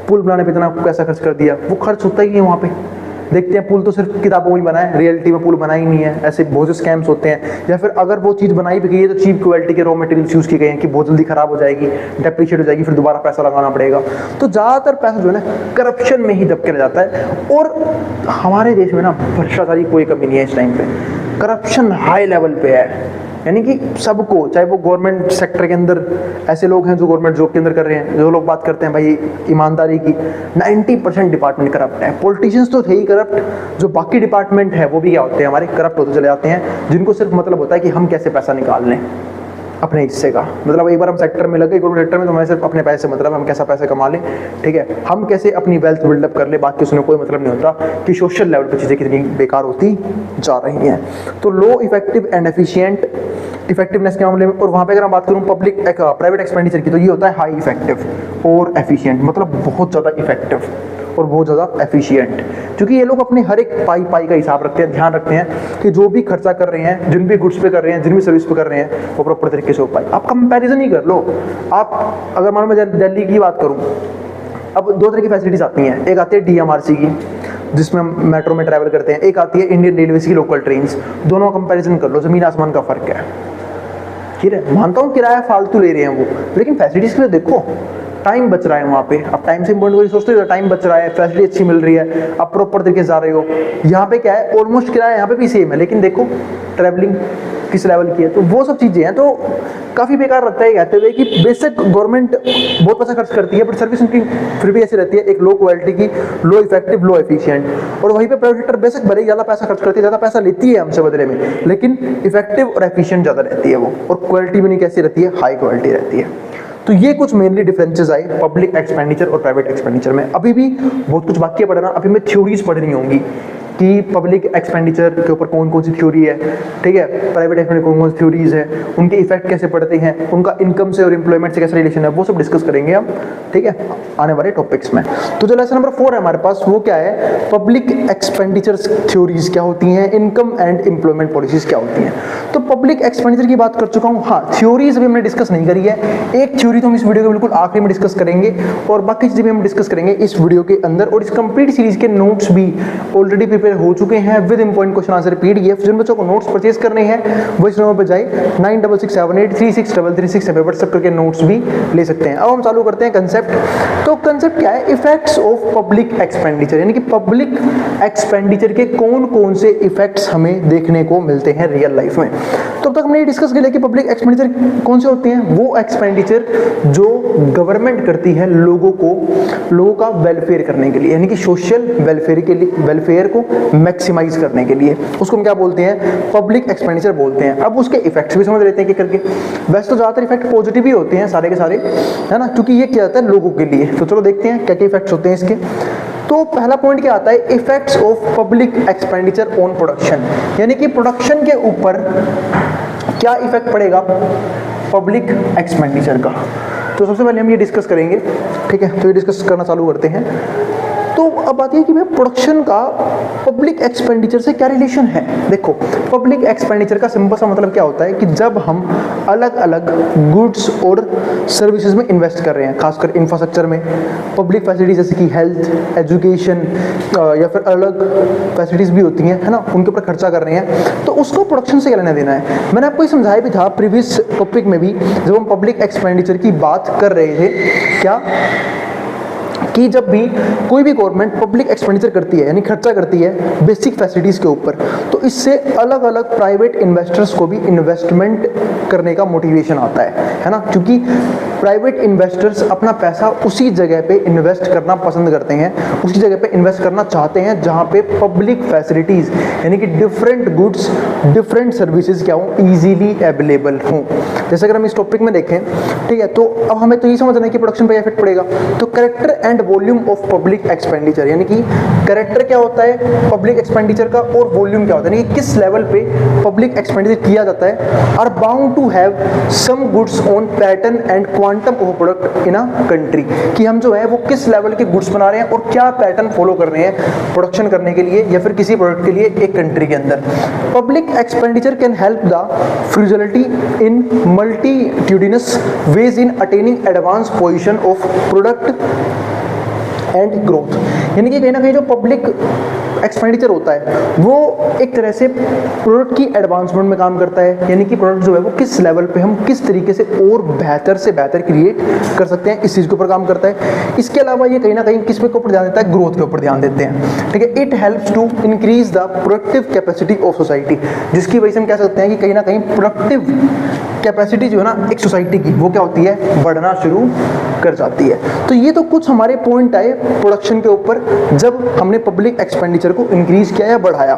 पुल बनाने पर इतना पैसा खर्च कर दिया, वो खर्च होता ही नहीं है वहाँ पे। देखते हैं पुल तो सिर्फ किताबों में बना है, रियलिटी में पुल बना ही नहीं है। ऐसे बहुत से स्कैम्स होते हैं, या फिर अगर वो चीज़ बनाई भी गई है तो चीप क्वालिटी के रॉ मटेरियल्स यूज़ किए गए हैं कि बहुत जल्दी खराब हो जाएगी, डेप्रिशिएट हो जाएगी, फिर दोबारा पैसा लगाना पड़ेगा। तो ज़्यादातर पैसा जो है ना करप्शन में ही दबके रह जाता है। और हमारे देश में ना भ्रष्टाचार की कोई कमी नहीं है, इस टाइम पे करप्शन हाई लेवल पे है, यानी कि सबको, चाहे वो गवर्नमेंट सेक्टर के अंदर ऐसे लोग हैं जो गवर्नमेंट जॉब के अंदर कर रहे हैं, जो लोग बात करते हैं भाई ईमानदारी की, 90% डिपार्टमेंट करप्ट है। पॉलिटिशियंस तो थे ही करप्ट, जो बाकी डिपार्टमेंट है वो भी क्या होते हैं, हमारे करप्ट होते चले जाते हैं, जिनको सिर्फ मतलब होता है कि हम कैसे पैसा निकाल लें अपने हिस्से का। मतलब एक बार हम सेक्टर में लगे, गवर्नमेंट सेक्टर में, तो हमें सिर्फ अपने पैसे मतलब हम कैसा पैसे कमा लें, ठीक है, हम कैसे अपनी वेल्थ बिल्डअप कर ले, बाकी उसमें कोई मतलब नहीं होता कि सोशल लेवल पर चीज़ें कितनी बेकार होती जा रही हैं। तो लो इफेक्टिव एंड एफिशिएंट इफेक्टिवनेस के मामले में। और वहाँ पे अगर मैं बात करूँ पब्लिक प्राइवेट एक्सपेंडिचर की, तो ये होता है हाई इफेक्टिव और एफिशिएंट, मतलब बहुत ज़्यादा इफेक्टिव और बहुत ज़्यादा एफिशिएंट, क्योंकि ये लोग अपने हर एक पाई का हिसाब रखते हैं, ध्यान रखते हैं कि जो भी खर्चा कर रहे हैं, जिन भी गुड्स पे कर रहे हैं, जिन भी सर्विस पे कर रहे हैं, वो प्रॉपर तरीके से हो पाए। आप कंपैरिजन ही कर लो। आप अगर मान लो मैं दिल्ली की बात करूँ, अब दो तरह की फैसिलिटीज आती हैं, एक आती है DMRC की जिसमें हम मेट्रो में ट्रैवल करते हैं, एक आती है इंडियन रेलवे की लोकल ट्रेन्स। दोनों कंपैरिजन कर लो, ज़मीन आसमान का फ़र्क है। ठीक है, मानता हूँ किराया फालतू ले रहे हैं वो, लेकिन फैसिलिटीज़ के लिए देखो, टाइम बच रहा है वहाँ पे। अब टाइम से इम्पोर्टेंट कोई सोचते हो, टाइम बच रहा है, फैसिलिटी अच्छी मिल रही है, आप प्रॉपर तरीके से जा रहे हो। यहाँ पे क्या है, ऑलमोस्ट किराया यहाँ पे भी सेम है, लेकिन देखो ट्रैवलिंग किस लेवल की है। तो वो सब चीज़ें हैं, तो काफ़ी बेकार लगता है कहते हुए कि बेसिक गवर्नमेंट बहुत पैसा खर्च करती है, बट सर्विस उनकी फिर भी ऐसी रहती है, एक लो क्वालिटी की, लो इफेक्टिव, लो एफिशिएंट। और वहीं पे प्राइवेट सेक्टर बेसिक भले ही ज़्यादा पैसा खर्च करती है, ज़्यादा पैसा लेती है हमसे बदले में, लेकिन इफेक्टिव और एफिशिएंट ज़्यादा रहती है वो, और क्वालिटी भी नहीं कैसी रहती है, हाई क्वालिटी रहती है। तो ये कुछ मेनली डिफरेंसेस आए पब्लिक एक्सपेंडिचर और प्राइवेट एक्सपेंडिचर में। अभी भी बहुत कुछ बाकी है पढ़ना, अभी मैं थ्योरीज पढ़नी होंगी कि पब्लिक एक्सपेंडिचर के ऊपर कौन कौन सी थ्योरी है, ठीक है, प्राइवेट एक्सपेंडिचर कौन कौन सी थ्योरीज है, उनके इफेक्ट कैसे पड़ते हैं, उनका इनकम से और एम्प्लॉयमेंट से कैसा रिलेशन है, वो सब डिस्कस करेंगे हम, ठीक है, आने वाले टॉपिक्स में। तो जो लेसन नंबर 4 है हमारे पास, वो क्या है, पब्लिक एक्सपेंडिचर थ्योरीज क्या होती हैं, इनकम एंड एम्प्लॉयमेंट पॉलिसीज क्या होती हैं। तो पब्लिक एक्सपेंडिचर की बात कर चुका हूँ, हाँ, थ्योरीज अभी हमने डिस्कस नहीं करी है, एक थ्योरी तो हम इस वीडियो के बिल्कुल आखिरी में डिस्कस करेंगे, और बाकी चीजें भी हम डिस्कस करेंगे इस वीडियो के अंदर। और इस कंप्लीट सीरीज के नोट्स भी ऑलरेडी प्रिपेयर हो चुके हैं with important question answer PDF। जिन बच्चों को नोट्स परचेज करने हैं वो इस नंबर पर जाए 9667836333 पे व्हाट्सएप करके नोट्स भी ले सकते हैं। अब हम चालू करते हैं कंसेप्ट। तो कंसेप्ट क्या है, इफेक्ट्स ऑफ पब्लिक एक्सपेंडिचर, यानी कि पब्लिक एक्सपेंडिचर के कौन कौन से इफेक्ट्स हमें देखने को मिलते हैं रियल लाइफ में। तो अब तक हमने ये डिस्कस किया कि पब्लिक एक्सपेंडिचर कौन से होते हैं, वो एक्सपेंडिचर जो गवर्नमेंट करती है लोगों का वेलफेयर करने के लिए, यानी कि सोशल वेलफेयर के लिए, वेलफेयर को मैक्सिमाइज करने के लिए, उसको हम क्या बोलते हैं, पब्लिक एक्सपेंडिचर बोलते हैं। अब उसके इफेक्ट्स भी समझ लेते हैं कि करके। वैसे तो ज्यादातर इफेक्ट पॉजिटिव ही होते हैं सारे के सारे, है ना, क्योंकि ये क्या होता है लोगों के लिए। तो चलो देखते हैं क्या क्या इफेक्ट्स होते हैं इसके। तो पहला पॉइंट क्या आता है, effects of public expenditure on production, यानी कि प्रोडक्शन के ऊपर क्या इफेक्ट पड़ेगा पब्लिक एक्सपेंडिचर का। तो सबसे पहले हम ये डिस्कस करेंगे, ठीक है, तो ये डिस्कस करना चालू करते हैं। तो अब बात यह कि भाई प्रोडक्शन का पब्लिक एक्सपेंडिचर से क्या रिलेशन है। देखो, पब्लिक एक्सपेंडिचर का सिंपल सा मतलब क्या होता है कि जब हम अलग अलग गुड्स और सर्विसेज में इन्वेस्ट कर रहे हैं, खासकर इंफ्रास्ट्रक्चर में, पब्लिक फैसिलिटीज जैसे कि हेल्थ, एजुकेशन या फिर अलग फैसिलिटीज भी होती हैं, है ना, उनके ऊपर खर्चा कर रहे हैं, तो उसको प्रोडक्शन से क्या लेना देना है। मैंने आपको ये समझाया भी था प्रीवियस टॉपिक में भी, जब हम पब्लिक एक्सपेंडिचर की बात कर रहे थे, क्या कि जब भी कोई भी गवर्नमेंट पब्लिक एक्सपेंडिचर करती है, यानी खर्चा करती है बेसिक फैसिलिटीज़ के ऊपर, तो इससे अलग अलग प्राइवेट इन्वेस्टर्स को भी इन्वेस्टमेंट करने का मोटिवेशन आता है ना, क्योंकि प्राइवेट इन्वेस्टर्स अपना पैसा उसी जगह पे इन्वेस्ट करना पसंद करते हैं, उसी जगह पे इन्वेस्ट करना चाहते हैं जहां पे पब्लिक फैसिलिटीज यानी कि डिफरेंट गुड्स, डिफरेंट सर्विसेज क्या हो, इजीली अवेलेबल हो। जैसे अगर हम इस टॉपिक में देखें, ठीक है, तो अब हमें तो ये समझना है कि प्रोडक्शन पे इफेक्ट पड़ेगा। तो character and volume of public expenditure, यानी कि कैरेक्टर क्या होता है पब्लिक एक्सपेंडिचर का और वॉल्यूम क्या होता है, यानी कि किस लेवल पे पब्लिक एक्सपेंडिचर किया जाता है, are bound to have some goods on pattern and quantum of product in a country, कि हम जो है वो किस लेवल के गुड्स बना रहे हैं और क्या पैटर्न फॉलो कर रहे हैं प्रोडक्शन करने के लिए या फिर किसी प्रोडक्ट के लिए एक कंट्री के अंदर। Public expenditure can help the feasibility in multitudinous ways in attaining advance position of product and growth, यानी कि कहीं ना कहीं जो पब्लिक एक्सपेंडिचर होता है वो एक तरह से प्रोडक्ट की एडवांसमेंट में काम करता है, यानी कि प्रोडक्ट जो है वो किस लेवल पे हम किस तरीके से और बेहतर से बेहतर क्रिएट कर सकते हैं, इस चीज़ के ऊपर काम करता है। इसके अलावा ये कहीं ना कहीं किस पे ऊपर ध्यान देता है, ग्रोथ के ऊपर ध्यान देते हैं, ठीक है। It helps to increase the productive capacity of society, जिसकी वजह से हम कह सकते हैं कि कहीं ना कहीं प्रोडक्टिव कैपेसिटी जो है ना एक सोसाइटी की वो क्या होती है, बढ़ना शुरू कर जाती है। तो ये तो कुछ हमारे पॉइंट आए प्रोडक्शन के ऊपर जब हमने पब्लिक एक्सपेंडिचर को इंक्रीज किया या बढ़ाया।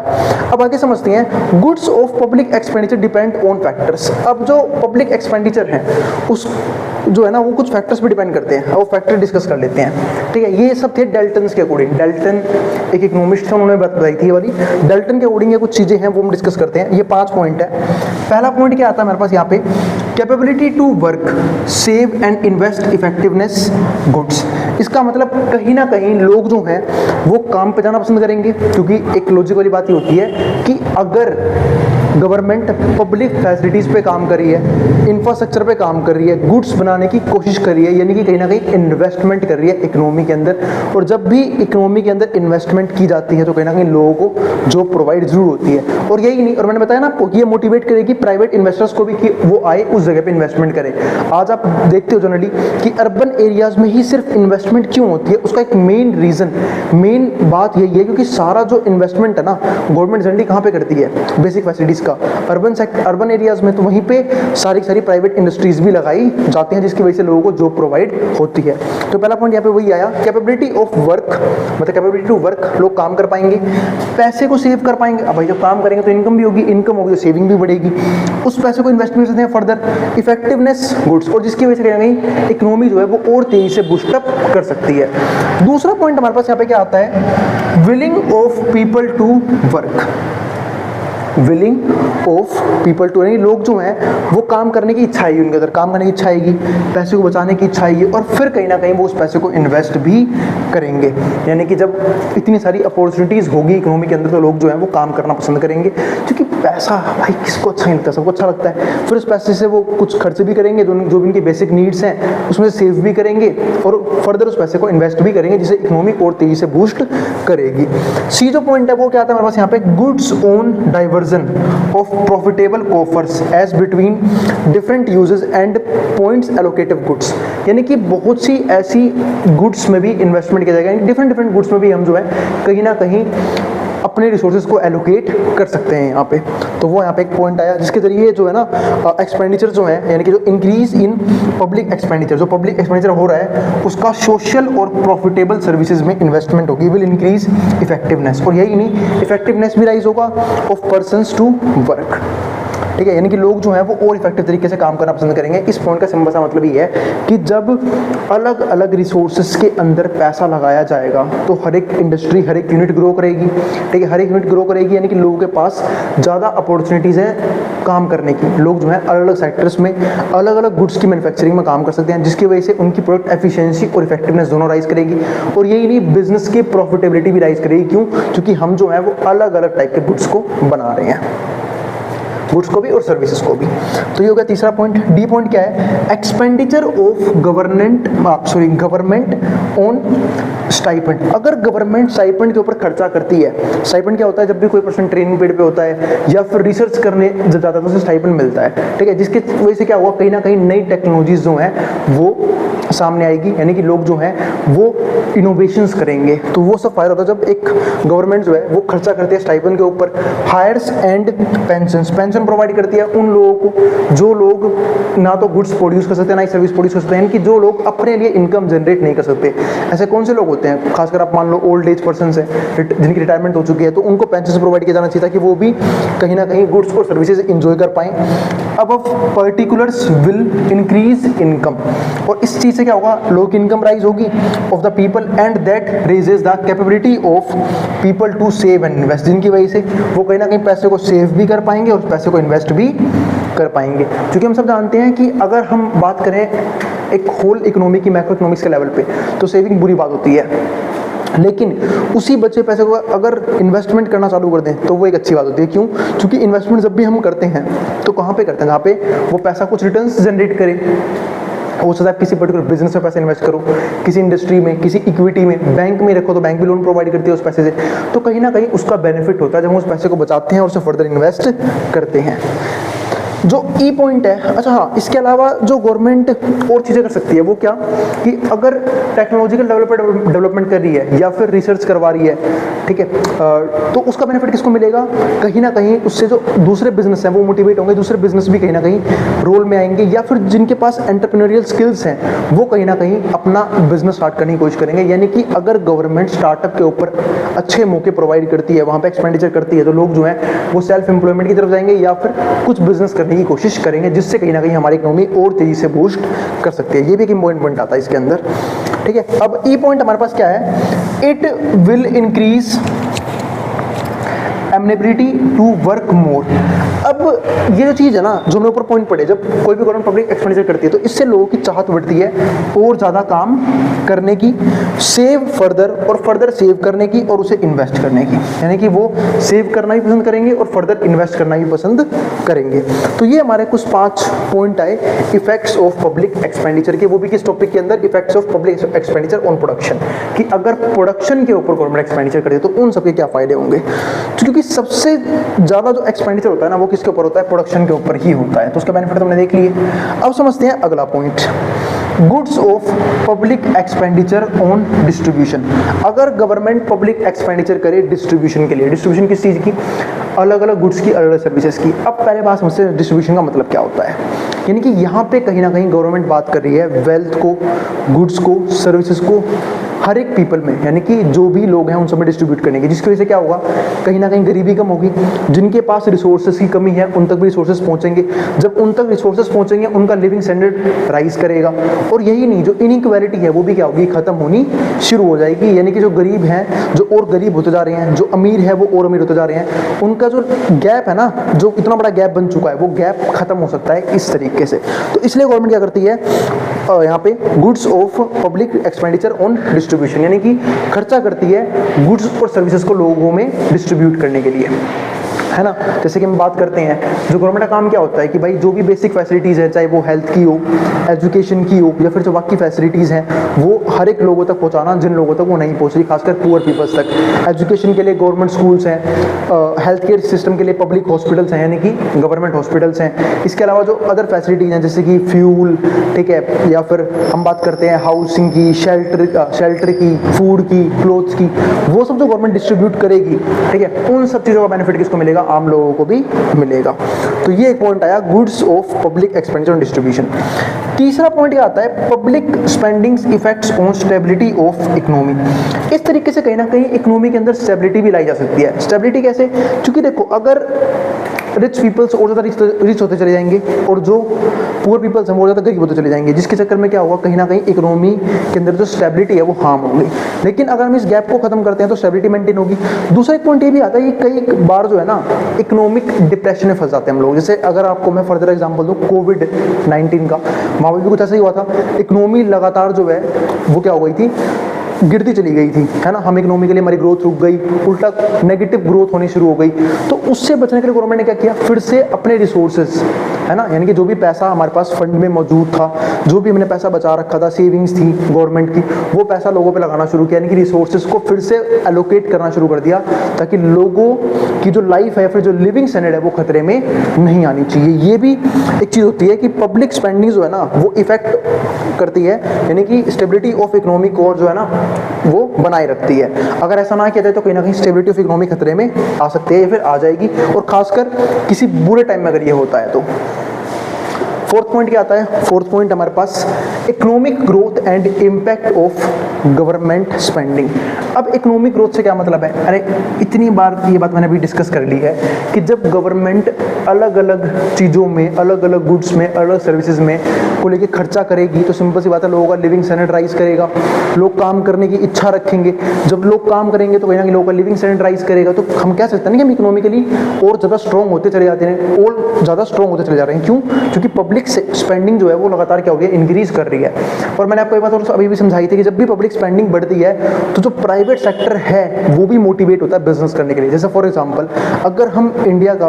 अब आगे समझते हैं goods of public expenditure depend on factors. अब जो पब्लिक एक्सपेंडिचर है उस जो है ना वो कुछ फैक्टर्स पे डिपेंड करते हैं, वो फैक्टर डिस्कस कर लेते हैं, ठीक है। ये सब थे डेल्टन्स के अकॉर्डिंग, डेल्टन एक इकोनॉमिस्ट थे, उन्होंने बताई थी ये वाली, डेल्टन के अकॉर्डिंग ये कुछ चीजें हैं वो हम डिस्कस करते हैं। ये 5 पॉइंट है। पहला पॉइंट क्या आता है हमारे पास यहाँ पे, capability to work, save and invest effectiveness goods. इसका मतलब कहीं ना कहीं लोग जो हैं वो काम पे जाना पसंद करेंगे, क्योंकि एक लॉजिक वाली बात ये होती है कि अगर गवर्नमेंट पब्लिक फैसिलिटीज़ पे काम कर रही है, इंफ्रास्ट्रक्चर पे काम कर रही है, गुड्स बनाने की कोशिश कर रही है, यानी कि कहीं ना कहीं इन्वेस्टमेंट कर रही है इकोनॉमी के अंदर, और जब भी इकोनॉमी के अंदर इन्वेस्टमेंट की जाती है तो कहीं ना कहीं लोगों को जॉब प्रोवाइड जरूर होती है। और यही नहीं, और मैंने बताया ना आपको कि ये मोटिवेट करेगी प्राइवेट इन्वेस्टर्स को भी कि वो आए उस जगह पे इन्वेस्टमेंट करें। आज आप देखते हो जनरली कि अर्बन एरियाज में ही सिर्फ इन्वेस्टमेंट क्यों होती है, उसका एक मेन रीज़न, मेन बात यही है क्योंकि सारा जो इन्वेस्टमेंट है ना गवर्नमेंट जनरली कहाँ पे करती है, बेसिक फैसिलिटीज़ का, अर्बन एरियाज में, तो वहीं पे सारी सारी प्राइवेट इंडस्ट्रीज भी लगाई जाती हैं जिसकी वजह से लोगों को जॉब प्रोवाइड होती है। तो पहला पॉइंट यहाँ पे वही आया, कैपेबिलिटी ऑफ वर्क, मतलब कैपेबिलिटी टू वर्क, लोग काम कर पाएंगे, पैसे को सेव कर पाएंगे। अब भाई जब काम करेंगे तो इनकम भी होगी, इनकम होगी तो सेविंग भी बढ़ेगी, उस पैसे को इन्वेस्ट भी कर सकते हैं फर्दर। इफेक्टिवनेस गुड्स, और जिसकी वजह से कहीं ना कहीं इकोनॉमी जो है वो और तेजी से बूस्टअप कर सकती है। दूसरा पॉइंट हमारे पास यहाँ पे क्या आता है, willing of people to work, willing of people to, यानी लोग जो हैं वो काम करने की इच्छा आएगी, उनके अंदर काम करने की इच्छा आएगी, पैसे को बचाने की इच्छा आएगी, और फिर कहीं ना कहीं वो उस पैसे को इन्वेस्ट भी करेंगे। यानी कि जब इतनी सारी अपॉर्चुनिटीज़ होगी इकोनॉमी के अंदर तो लोग जो है वो काम करना पसंद करेंगे, क्योंकि पैसा भाई किसको अच्छा नहीं लगता, सबको अच्छा लगता है। फिर उस पैसे से वो कुछ खर्च भी करेंगे, जो भी उनकी बेसिक नीड्स हैं उसमें से सेव भी करेंगे, और फर्दर उस पैसे को इन्वेस्ट भी करेंगे, जिससे इकोनॉमी और तेजी से बूस्ट करेगी। सी जो पॉइंट है वो क्या आता है हमारे पास यहाँ पे, goods on diversion of profitable coffers as between different uses and points allocative goods, यानी कि बहुत सी ऐसी गुड्स में भी इन्वेस्टमेंट किया जाएगा, डिफरेंट गुड्स में भी हम जो है कहीं ना कहीं अपने रिसोर्सेज को एलोकेट कर सकते हैं यहाँ पे। तो वो यहाँ पे एक पॉइंट आया जिसके जरिए जो है ना एक्सपेंडिचर जो है, यानी कि जो इंक्रीज इन पब्लिक एक्सपेंडिचर, जो पब्लिक एक्सपेंडिचर हो रहा है उसका सोशल और प्रॉफिटेबल सर्विसेज में इन्वेस्टमेंट होगी, विल इंक्रीज इफेक्टिवनेस, और यही नहीं इफेक्टिवनेस भी राइज होगा ऑफ पर्सन्स टू वर्क, ठीक है। यानी कि लोग जो हैं वो और इफेक्टिव तरीके से काम करना पसंद करेंगे। इस पॉइंट का सिंपल सा मतलब ये है कि जब अलग अलग रिसोर्सेज के अंदर पैसा लगाया जाएगा तो हर एक इंडस्ट्री, हर एक यूनिट ग्रो करेगी, ठीक है, हर एक यूनिट ग्रो करेगी, यानी कि लोगों के पास ज़्यादा अपॉर्चुनिटीज़ हैं काम करने की। लोग जो है अलग अलग सेक्टर्स में अलग अलग गुड्स की मैन्युफैक्चरिंग में काम कर सकते हैं, जिसकी वजह से उनकी प्रोडक्ट एफिशिएंसी और इफेक्टिवनेस दोनों राइज करेगी, और यही नहीं बिजनेस की प्रॉफिटेबिलिटी भी राइज करेगी। क्यों? क्योंकि हम जो है वो अलग अलग टाइप के गुड्स को बना रहे हैं, गुड्स को भी और सर्विसेज को भी। तो ये हो गया तीसरा पॉइंट। डी पॉइंट क्या है, expenditure of government on stipend. अगर गवर्नमेंट स्टाइपेंड के ऊपर खर्चा करती है, स्टाइपेंड क्या होता है, जब भी कोई पर्सन ट्रेनिंग पीरियड पे होता है या फिर रिसर्च करने जब जाता है तो उसे स्टाइपेंड मिलता है, ठीक है, जिसकी वजह से क्या हुआ, कहीं ना कहीं नई टेक्नोलॉजीज जो हैं वो सामने आएगी, यानी कि लोग जो हैं वो इनोवेशंस करेंगे। तो वो सब फायदा होता है जब एक गवर्नमेंट जो है वो खर्चा करती है स्टाइपेंड के ऊपर। Hires and pensions, pension provide करती है उन लोगों को जो लोग ना तो गुड्स प्रोड्यूस कर सकते हैं ना ही सर्विस प्रोड्यूस कर सकते हैं, यानी कि जो लोग अपने लिए इनकम जनरेट नहीं कर सकते। ऐसे कौन से लोग होते हैं, खासकर आप मान लो ओल्ड एज पर्सन है जिनकी रिटायरमेंट हो चुकी है, तो उनको पेंशन प्रोवाइड किया जाना चाहिए ताकि वो भी कहीं ना कहीं गुड्स और सर्विसेज इंजॉय कर पाएं। अब पर्टिकुलर्स विल इंक्रीज इनकम, और इस चीज से क्या होगा, लोगों की इनकम राइज होगी of the people and that raises the capability of people to save and invest, जिनकी वजह से वो कहीं ना कहीं पैसे को सेव भी कर पाएंगे और पैसे को इन्वेस्ट भी कर पाएंगे। क्योंकि हम सब जानते हैं कि अगर हम बात करें एक होल इकोनॉमी की, मैक्रो इकोनॉमिक्स के लेवल पे, तो सेविंग बुरी बात होती है, लेकिन उसी बचे पैसे को अगर इन्वेस्टमेंट करना चालू कर दें तो वो एक अच्छी बात होती है। क्यों? क्योंकि इन्वेस्टमेंट जब भी हम करते हैं तो कहाँ पे करते हैं, जहाँ पे वो पैसा कुछ रिटर्न्स जनरेट करे। हो सकता है आप किसी पर्टिकुलर बिजनेस में पैसे इन्वेस्ट करो, किसी इंडस्ट्री में, किसी इक्विटी में, बैंक में रखो तो बैंक भी लोन प्रोवाइड करती है उस पैसे से, तो कहीं ना कहीं उसका बेनिफिट होता है जब हम उस पैसे को बचाते हैं और उसे फर्दर इन्वेस्ट करते हैं। जो ई पॉइंट है, अच्छा हाँ, इसके अलावा जो गवर्नमेंट और चीज़ें कर सकती है वो क्या, कि अगर टेक्नोलॉजिकल डेवलपमेंट कर रही है या फिर रिसर्च करवा रही है, ठीक है, तो उसका बेनिफिट किसको मिलेगा, कहीं ना कहीं उससे जो दूसरे बिजनेस हैं वो मोटिवेट होंगे, दूसरे बिजनेस भी कहीं ना कहीं रोल में आएंगे, या फिर जिनके पास एंटरप्रेन्योरियल स्किल्स हैं वो कहीं ना कहीं अपना बिजनेस स्टार्ट करने की कोशिश करेंगे। यानी कि अगर गवर्नमेंट स्टार्टअप के ऊपर अच्छे मौके प्रोवाइड करती है, वहाँ पे एक्सपेंडिचर करती है, तो लोग जो हैं वो सेल्फ एम्प्लॉयमेंट की तरफ जाएंगे या फिर कुछ बिजनेस करने की कोशिश करेंगे, जिससे कहीं ना कहीं हमारी इकोनॉमी और तेजी से बूस्ट कर सकती है। ये भी एक इंपॉर्टेंट पॉइंट आता है इसके अंदर, ठीक है। अब ई पॉइंट हमारे पास क्या है, it will increase amenability to work more. अब ये जो चीज़ है ना, जो हमने ऊपर पॉइंट पढ़े, जब कोई भी गवर्नमेंट पब्लिक एक्सपेंडिचर करती है तो इससे लोगों की चाहत बढ़ती है और ज़्यादा काम करने की, सेव फर्दर और फर्दर सेव करने की और उसे इन्वेस्ट करने की, यानी कि वो सेव करना भी पसंद करेंगे और फर्दर इन्वेस्ट करना भी पसंद करेंगे। तो ये हमारे कुछ 5 पॉइंट आए इफेक्ट्स ऑफ पब्लिक एक्सपेंडिचर के, वो भी किस टॉपिक के अंदर, effects of public expenditure on production, कि अगर प्रोडक्शन के ऊपर गवर्नमेंट एक्सपेंडिचर करे तो उन सबके क्या फायदे होंगे। क्योंकि सबसे ज़्यादा जो एक्सपेंडिचर होता है ना वो किसके ऊपर होता है, प्रोडक्शन के ऊपर ही होता है, तो उसका बेनिफिट हमने देख लिए। अब समझते हैं अगला point, goods of public expenditure on distribution. अगर गवर्नमेंट पब्लिक एक्सपेंडिचर करे डिस्ट्रीब्यूशन के लिए, डिस्ट्रीब्यूशन किस चीज़ की, अलग अलग गुड्स की, अलग अलग सर्विसेज की। अब पहले बात समझते हैं डिस्ट्रीब्यूशन का मतलब क्या होता है। यानी कि यहाँ पे कहीं ना कहीं गवर्नमेंट बात कर रही है वेल्थ को, गुड्स को, सर्विसेज को हर एक पीपल में, यानी कि जो भी लोग हैं उन सब में डिस्ट्रीब्यूट करने की, जिसकी वजह से क्या होगा, कहीं ना कहीं गरीबी कम होगी, जिनके पास रिसोर्सेज की कमी है उन तक भी रिसोर्सेज पहुंचेंगे, जब उन तक रिसोर्सेज पहुंचेंगे उनका लिविंग स्टैंडर्ड राइज करेगा, और यही नहीं, जो इनइक्वालिटी है वो भी क्या होगी, खत्म होनी शुरू हो जाएगी। यानी कि जो गरीब हैं जो और गरीब होते जा रहे हैं, जो अमीर है वो और अमीर होते जा रहे हैं, उनका जो गैप है ना, जो इतना बड़ा गैप बन चुका है, वो गैप खत्म हो सकता है इस तरीके से। तो इसलिए गवर्नमेंट क्या करती है, यहाँ पे goods of public expenditure on distribution, यानी कि खर्चा करती है गुड्स और सर्विसेज को लोगों में डिस्ट्रीब्यूट करने के लिए, है ना। जैसे कि हम बात करते हैं, जो गवर्नमेंट का काम क्या होता है कि भाई जो भी बेसिक फैसिलिटीज़ है, चाहे वो हेल्थ की हो, एजुकेशन की हो, या फिर जो बाकी फैसिलिटीज़ हैं वो हर एक लोगों तक पहुंचाना जिन लोगों तक वो नहीं पहुंच रही, खासकर पुअर पीपल्स तक। एजुकेशन के लिए गवर्नमेंट स्कूल्स हैं, हेल्थ केयर सिस्टम के लिए पब्लिक हॉस्पिटल्स हैं, यानी कि गवर्नमेंट हॉस्पिटल्स हैं। इसके अलावा जो अदर फैसिलिटीज़ हैं जैसे कि फ्यूल, ठीक है, या फिर हम बात करते हैं हाउसिंग की, शेल्टर की, फूड की, क्लोथ्स की, वो सब जो गवर्नमेंट डिस्ट्रीब्यूट करेगी, ठीक है, उन सब चीज़ों का बेनिफिट किसको मिलेगा, आम लोगों को भी मिलेगा। तो ये एक पॉइंट आया, goods of public expenditure on distribution. तीसरा पॉइंट क्या आता है, public spendings effects on stability of economy. इस तरीके से कहीं ना कहीं इकोनॉमी के अंदर स्टेबिलिटी भी लाई जा सकती है। स्टेबिलिटी कैसे, क्योंकि देखो अगर रिच पीपल्स और ज़्यादा रिच होते चले जाएंगे और जो पुअर पीपल्स हैं वो ज़्यादा गरीब होते चले जाएंगे, जिसके चक्कर में क्या होगा, कहीं ना कहीं इकोनॉमी के अंदर जो स्टेबिलिटी है वो हार्म होगी। लेकिन अगर हम इस गैप को खत्म करते हैं तो स्टेबिलिटी मेंटेन होगी। दूसरा एक पॉइंट ये भी आता है कि कई बार जो है ना इकोनॉमिक डिप्रेशन में फंस जाते हैं हम लोग। जैसे अगर आपको मैं फर्दर एग्जाम्पल दूँ कोविड-19 का, वहाँ पर भी कुछ ऐसा ही हुआ था, इकोनॉमी लगातार जो है वो क्या हो गई थी, गिरती चली गई थी, है ना। हम इकोनॉमी के लिए हमारी ग्रोथ रुक गई, उल्टा नेगेटिव ग्रोथ होनी शुरू हो गई। तो उससे बचने के लिए गवर्नमेंट ने क्या किया, फिर से अपने रिसोर्सेज, है ना, यानी कि जो भी पैसा हमारे पास फंड में मौजूद था, जो भी हमने पैसा बचा रखा था, सेविंग्स थी गवर्नमेंट की, वो पैसा लोगों पे लगाना शुरू किया, यानी कि रिसोर्सेज को फिर से एलोकेट करना शुरू कर दिया, ताकि लोगों की जो लाइफ है, फिर जो लिविंग स्टैंडर्ड है वो खतरे में नहीं आनी चाहिए। ये भी एक चीज़ होती है कि पब्लिक स्पेंडिंग जो है ना वो इफेक्ट करती है, यानी कि स्टेबिलिटी ऑफ इकोनॉमी को और जो है ना वो बनाए रखती है। अगर ऐसा ना किया जाए तो कहीं ना कहीं स्टेबिलिटी ऑफ इकोनॉमी खतरे में आ सकती है या फिर आ जाएगी, और खासकर किसी बुरे टाइम में अगर ये होता है तो। फोर्थ पॉइंट क्या आता है? फोर्थ पॉइंट हमारे पास economic growth and impact of government spending. अब इकोनॉमिक ग्रोथ से क्या मतलब है? अरे इतनी बार ये बात मैंने अभी डिस्कस कर ली है कि जब गवर्नमेंट अलग अलग चीज़ों में, अलग अलग गुड्स में, अलग सर्विसेज में को लेके खर्चा करेगी तो सिंपल सी बात है, लोगों का लिविंग स्टैंडर्ड राइज करेगा, लोग काम करने की इच्छा रखेंगे। जब लोग काम करेंगे तो कहीं ना कहीं लोगों का लिविंग स्टैंडर्ड राइज करेगा। तो हम कह सकते हैं ना कि हम इकोनॉमिकली और ज़्यादा स्ट्रॉन्ग होते चले जाते हैं, और ज़्यादा स्ट्रॉन्ग होते चले जा रहे हैं। क्यों? क्योंकि पब्लिक स्पेंडिंग जो है वो लगातार क्या हो गया? इंक्रीज कर रही है। और मैंने आपको ये बात और अभी भी समझाई थी कि जब भी पब्लिक स्पेंडिंग बढ़ती है तो जो प्राइवेट सेक्टर है वो भी मोटिवेट होता है बिजनेस करने के लिए। जैसे फॉर एग्जांपल, अगर हम इंडिया की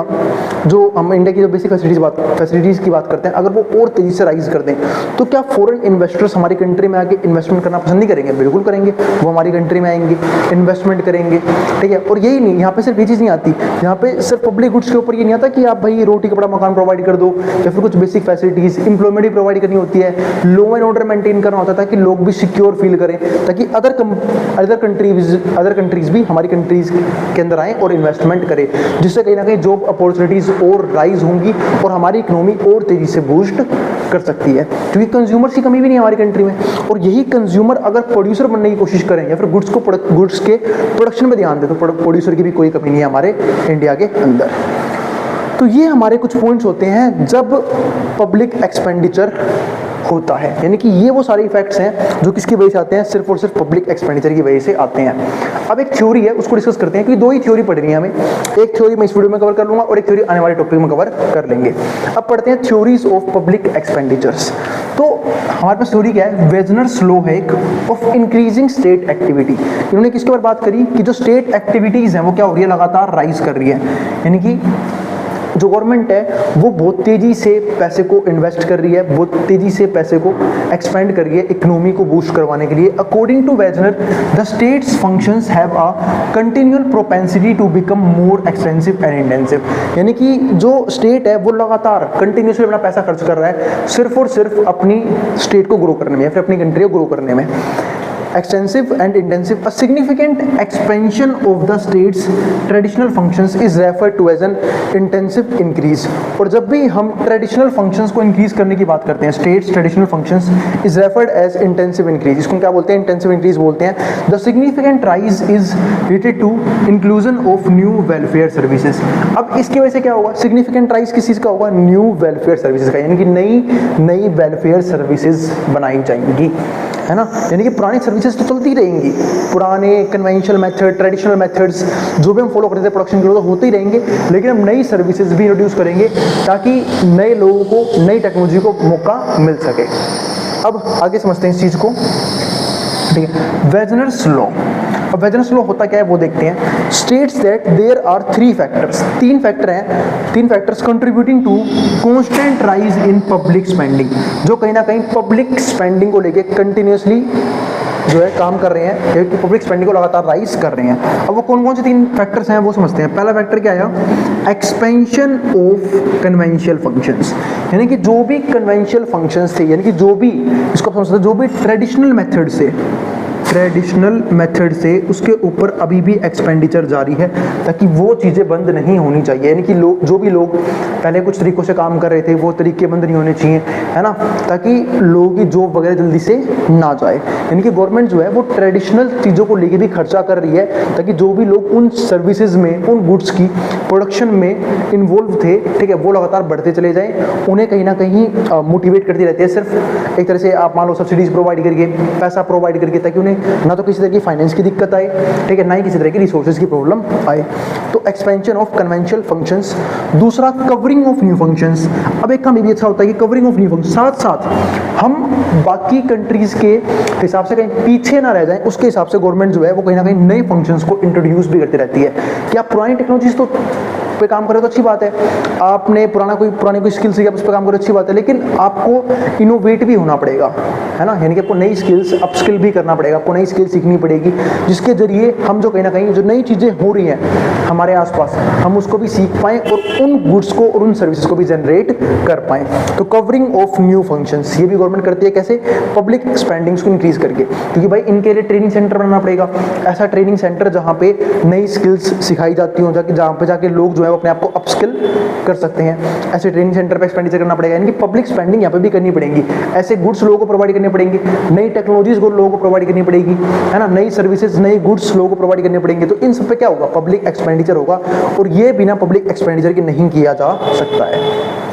जो बेसिक फैसिलिटीज़ की बात करते हैं, अगर वो और तेज़ी से राइज कर दें तो क्या फॉरेन इन्वेस्टर्स हमारी कंट्री में आके इन्वेस्टमेंट करना पसंद नहीं करेंगे? बिल्कुल करेंगे। वो हमारी कंट्री में आएंगे, इन्वेस्टमेंट करेंगे, ठीक है। और यही नहीं, यहाँ पे सिर्फ ये चीज़ नहीं आती, यहाँ पे सिर्फ पब्लिक गुड्स के ऊपर ये नहीं आता कि आप भाई रोटी कपड़ा मकान प्रोवाइड कर दो या फिर कुछ बेसिक फैसिलिटीज़, इंप्लॉयमेंट भी प्रोवाइड करनी होती है, लॉ एंड ऑर्डर मेंटेन करना होता है ताकि लोग भी सिक्योर फील करें, ताकि अदर कंट्रीज भी हमारी कंट्रीज के अंदर आएँ और इन्वेस्टमेंट करें, जिससे कहीं ना कहीं जॉब अपॉर्चुनिटीज़ और राइज होंगी और हमारी इकोनॉमी और तेज़ी से बूस्ट कर सकती है। क्योंकि कंज्यूमर्स की कमी भी नहीं है हमारी कंट्री में, और यही कंज्यूमर अगर प्रोड्यूसर बनने की कोशिश करें या फिर गुड्स के प्रोडक्शन में ध्यान दें तो प्रोड्यूसर की भी कोई कमी नहीं है हमारे इंडिया के अंदर। तो ये हमारे कुछ पॉइंट्स होते हैं जब पब्लिक एक्सपेंडिचर होता है, यानी कि ये वो सारे इफेक्ट्स हैं जो किसकी वजह से आते हैं? सिर्फ और सिर्फ पब्लिक एक्सपेंडिचर की वजह से आते हैं। अब एक थ्योरी है, उसको डिस्कस करते हैं, क्योंकि दो ही थ्योरी पढ़नी है हमें। एक थ्योरी मैं इस वीडियो में कवर कर लूंगा और एक थ्योरी आने वाले टॉपिक में कवर कर लेंगे। अब पढ़ते हैं थ्योरीज ऑफ पब्लिक एक्सपेंडिचर्स। तो हमारे पास थ्योरी क्या है? वेजनर्स लॉ है एक ऑफ इंक्रीजिंग स्टेट एक्टिविटी। इन्होंने किसके बारे बात करी कि जो स्टेट एक्टिविटीज हैं वो क्या हो रही है? लगातार राइज कर रही है, यानी कि जो गवर्नमेंट है वो बहुत तेजी से पैसे को इन्वेस्ट कर रही है, बहुत तेजी से पैसे को एक्सपेंड कर रही है इकोनॉमी को बूस्ट करवाने के लिए। According to Wagner, the state's functions have a continual propensity to become more expensive and intensive. यानी कि जो स्टेट है वो लगातार कंटिन्यूसली अपना पैसा खर्च कर रहा है सिर्फ और सिर्फ अपनी स्टेट को ग्रो करने में या फिर अपनी कंट्री को ग्रो करने में। Extensive and intensive, a significant expansion of the state's traditional functions is referred to as an intensive increase। और जब भी हम ट्रेडिशनल फंक्शंस को इंक्रीज करने की बात करते हैं, state's traditional functions is referred as intensive increase. इसको क्या बोलते हैं? इंटेंसिव इंक्रीज बोलते हैं। The significant rise is related to inclusion of new welfare services. अब इसकी वजह से क्या होगा? सिग्निफिकेंट राइज किस चीज़ का होगा? न्यू वेलफेयर सर्विसेज का, यानी कि नई वेलफेयर सर्विसेज बनाई जाएंगी, है ना। यानी कि पुरानी सर्विसेज तो चलती रहेंगी, पुराने कन्वेंशनल मेथड, ट्रेडिशनल मेथड्स जो भी हम फॉलो करते थे प्रोडक्शन के लिए, तो होते ही रहेंगे, लेकिन हम नई सर्विसेज भी इंट्रोड्यूस करेंगे ताकि नए लोगों को नई टेक्नोलॉजी को मौका मिल सके। अब आगे समझते हैं इस चीज़ को, ठीक है। Wagner's law. अब वेजनर्स लॉ होता क्या है वो देखते हैं। States that there are three factors, तीन factors contributing to constant rise in public spending, जो कहीं ना कहीं पब्लिक स्पेंडिंग को लेके कंटिन्यूसली जो है काम कर रहे हैं, या पब्लिक स्पेंडिंग को लगातार राइज कर रहे हैं। अब वो कौन कौन से तीन फैक्टर्स हैं वो समझते हैं। पहला फैक्टर क्या आया? एक्सपेंशन ऑफ कन्वेंशनल फंक्शंस, यानी कि जो भी कन्वेंशनल फंक्शंस थे, यानी कि जो भी इसको समझते हैं, जो भी ट्रेडिशनल मेथड से उसके ऊपर अभी भी एक्सपेंडिचर जारी है, ताकि वो चीज़ें बंद नहीं होनी चाहिए। यानी कि जो भी लोग पहले कुछ तरीकों से काम कर रहे थे वो तरीके बंद नहीं होने चाहिए, है ना, ताकि लोगों की जॉब वगैरह जल्दी से ना जाए। यानी कि गवर्नमेंट जो है वो ट्रेडिशनल चीज़ों को लेके भी खर्चा कर रही है, ताकि जो भी लोग उन सर्विसेज में, उन गुड्स की प्रोडक्शन में इन्वॉल्व थे, ठीक है, वो लगातार बढ़ते चले जाएँ, उन्हें कहीं ना कहीं मोटिवेट करती रहती है। सिर्फ एक तरह से आप मान लो सब्सिडीज प्रोवाइड करके, पैसा प्रोवाइड करके, ताकि उन्हें ना तो किसी तरह की फाइनेंस की दिक्कत आए, ठीक है, ना ही किसी तरह की रिसोर्सेज की प्रॉब्लम आए। तो एक्सपेंशन ऑफ कन्वेंशनल फंक्शंस। दूसरा, कवरिंग ऑफ न्यू फंक्शंस। अब एक काम ये भी अच्छा होता है कि कवरिंग ऑफ न्यू फंक्शंस, साथ साथ हम बाकी कंट्रीज के हिसाब से कहीं पीछे ना रह जाएं, उसके हिसाब से गवर्नमेंट जो है वो कहीं ना कहीं नए फंक्शंस को इंट्रोड्यूस भी करती रहती है। क्या पुरानी टेक्नोलॉजीज तो पे काम करे तो अच्छी बात है, आपने पुरानी कोई स्किल सीखी आप उस पर काम करे अच्छी बात है, लेकिन आपको इनोवेट भी होना पड़ेगा, है ना, यानी कि आपको नई स्किल्स अपस्किल भी करना पड़ेगा, आपको नई स्किल सीखनी पड़ेगी, जिसके जरिए हम जो कहीं ना कहीं जो नई चीज़ें हो रही हैं हमारे आसपास हम उसको भी सीख पाएँ और उन गुड्स को और उन सर्विसेज को भी जनरेट कर पाएँ। तो कवरिंग ऑफ न्यू फंक्शंस ये भी गवर्नमेंट करती है, कैसे, पब्लिक स्पेंडिंग्स को इंक्रीज करके, क्योंकि भाई इनके लिए ट्रेनिंग सेंटर बनाना पड़ेगा, ऐसा ट्रेनिंग सेंटर जहाँ पे नई स्किल्स सिखाई जाती हो, जहाँ पे जाके लोग जो है अपने आप को अपस्किल कर सकते हैं, ऐसे ट्रेनिंग सेंटर पे एक्सपेंडिचर करना पड़ेगा, यानी कि पब्लिक स्पेंडिंग यहाँ पे भी करनी पड़ेगी, ऐसे गुड्स लोगों को प्रोवाइड करने पड़ेंगे, नई टेक्नोलॉजीज को लोगों को प्रोवाइड करनी पड़ेगी, है ना, नई सर्विसेज नई गुड्स लोगों को प्रोवाइड करने पड़ेंगे। तो इन सब पे क्या होगा, पब्लिक एक्सपेंडिचर होगा, और ये बिना पब्लिक एक्सपेंडिचर के नहीं किया जा सकता है।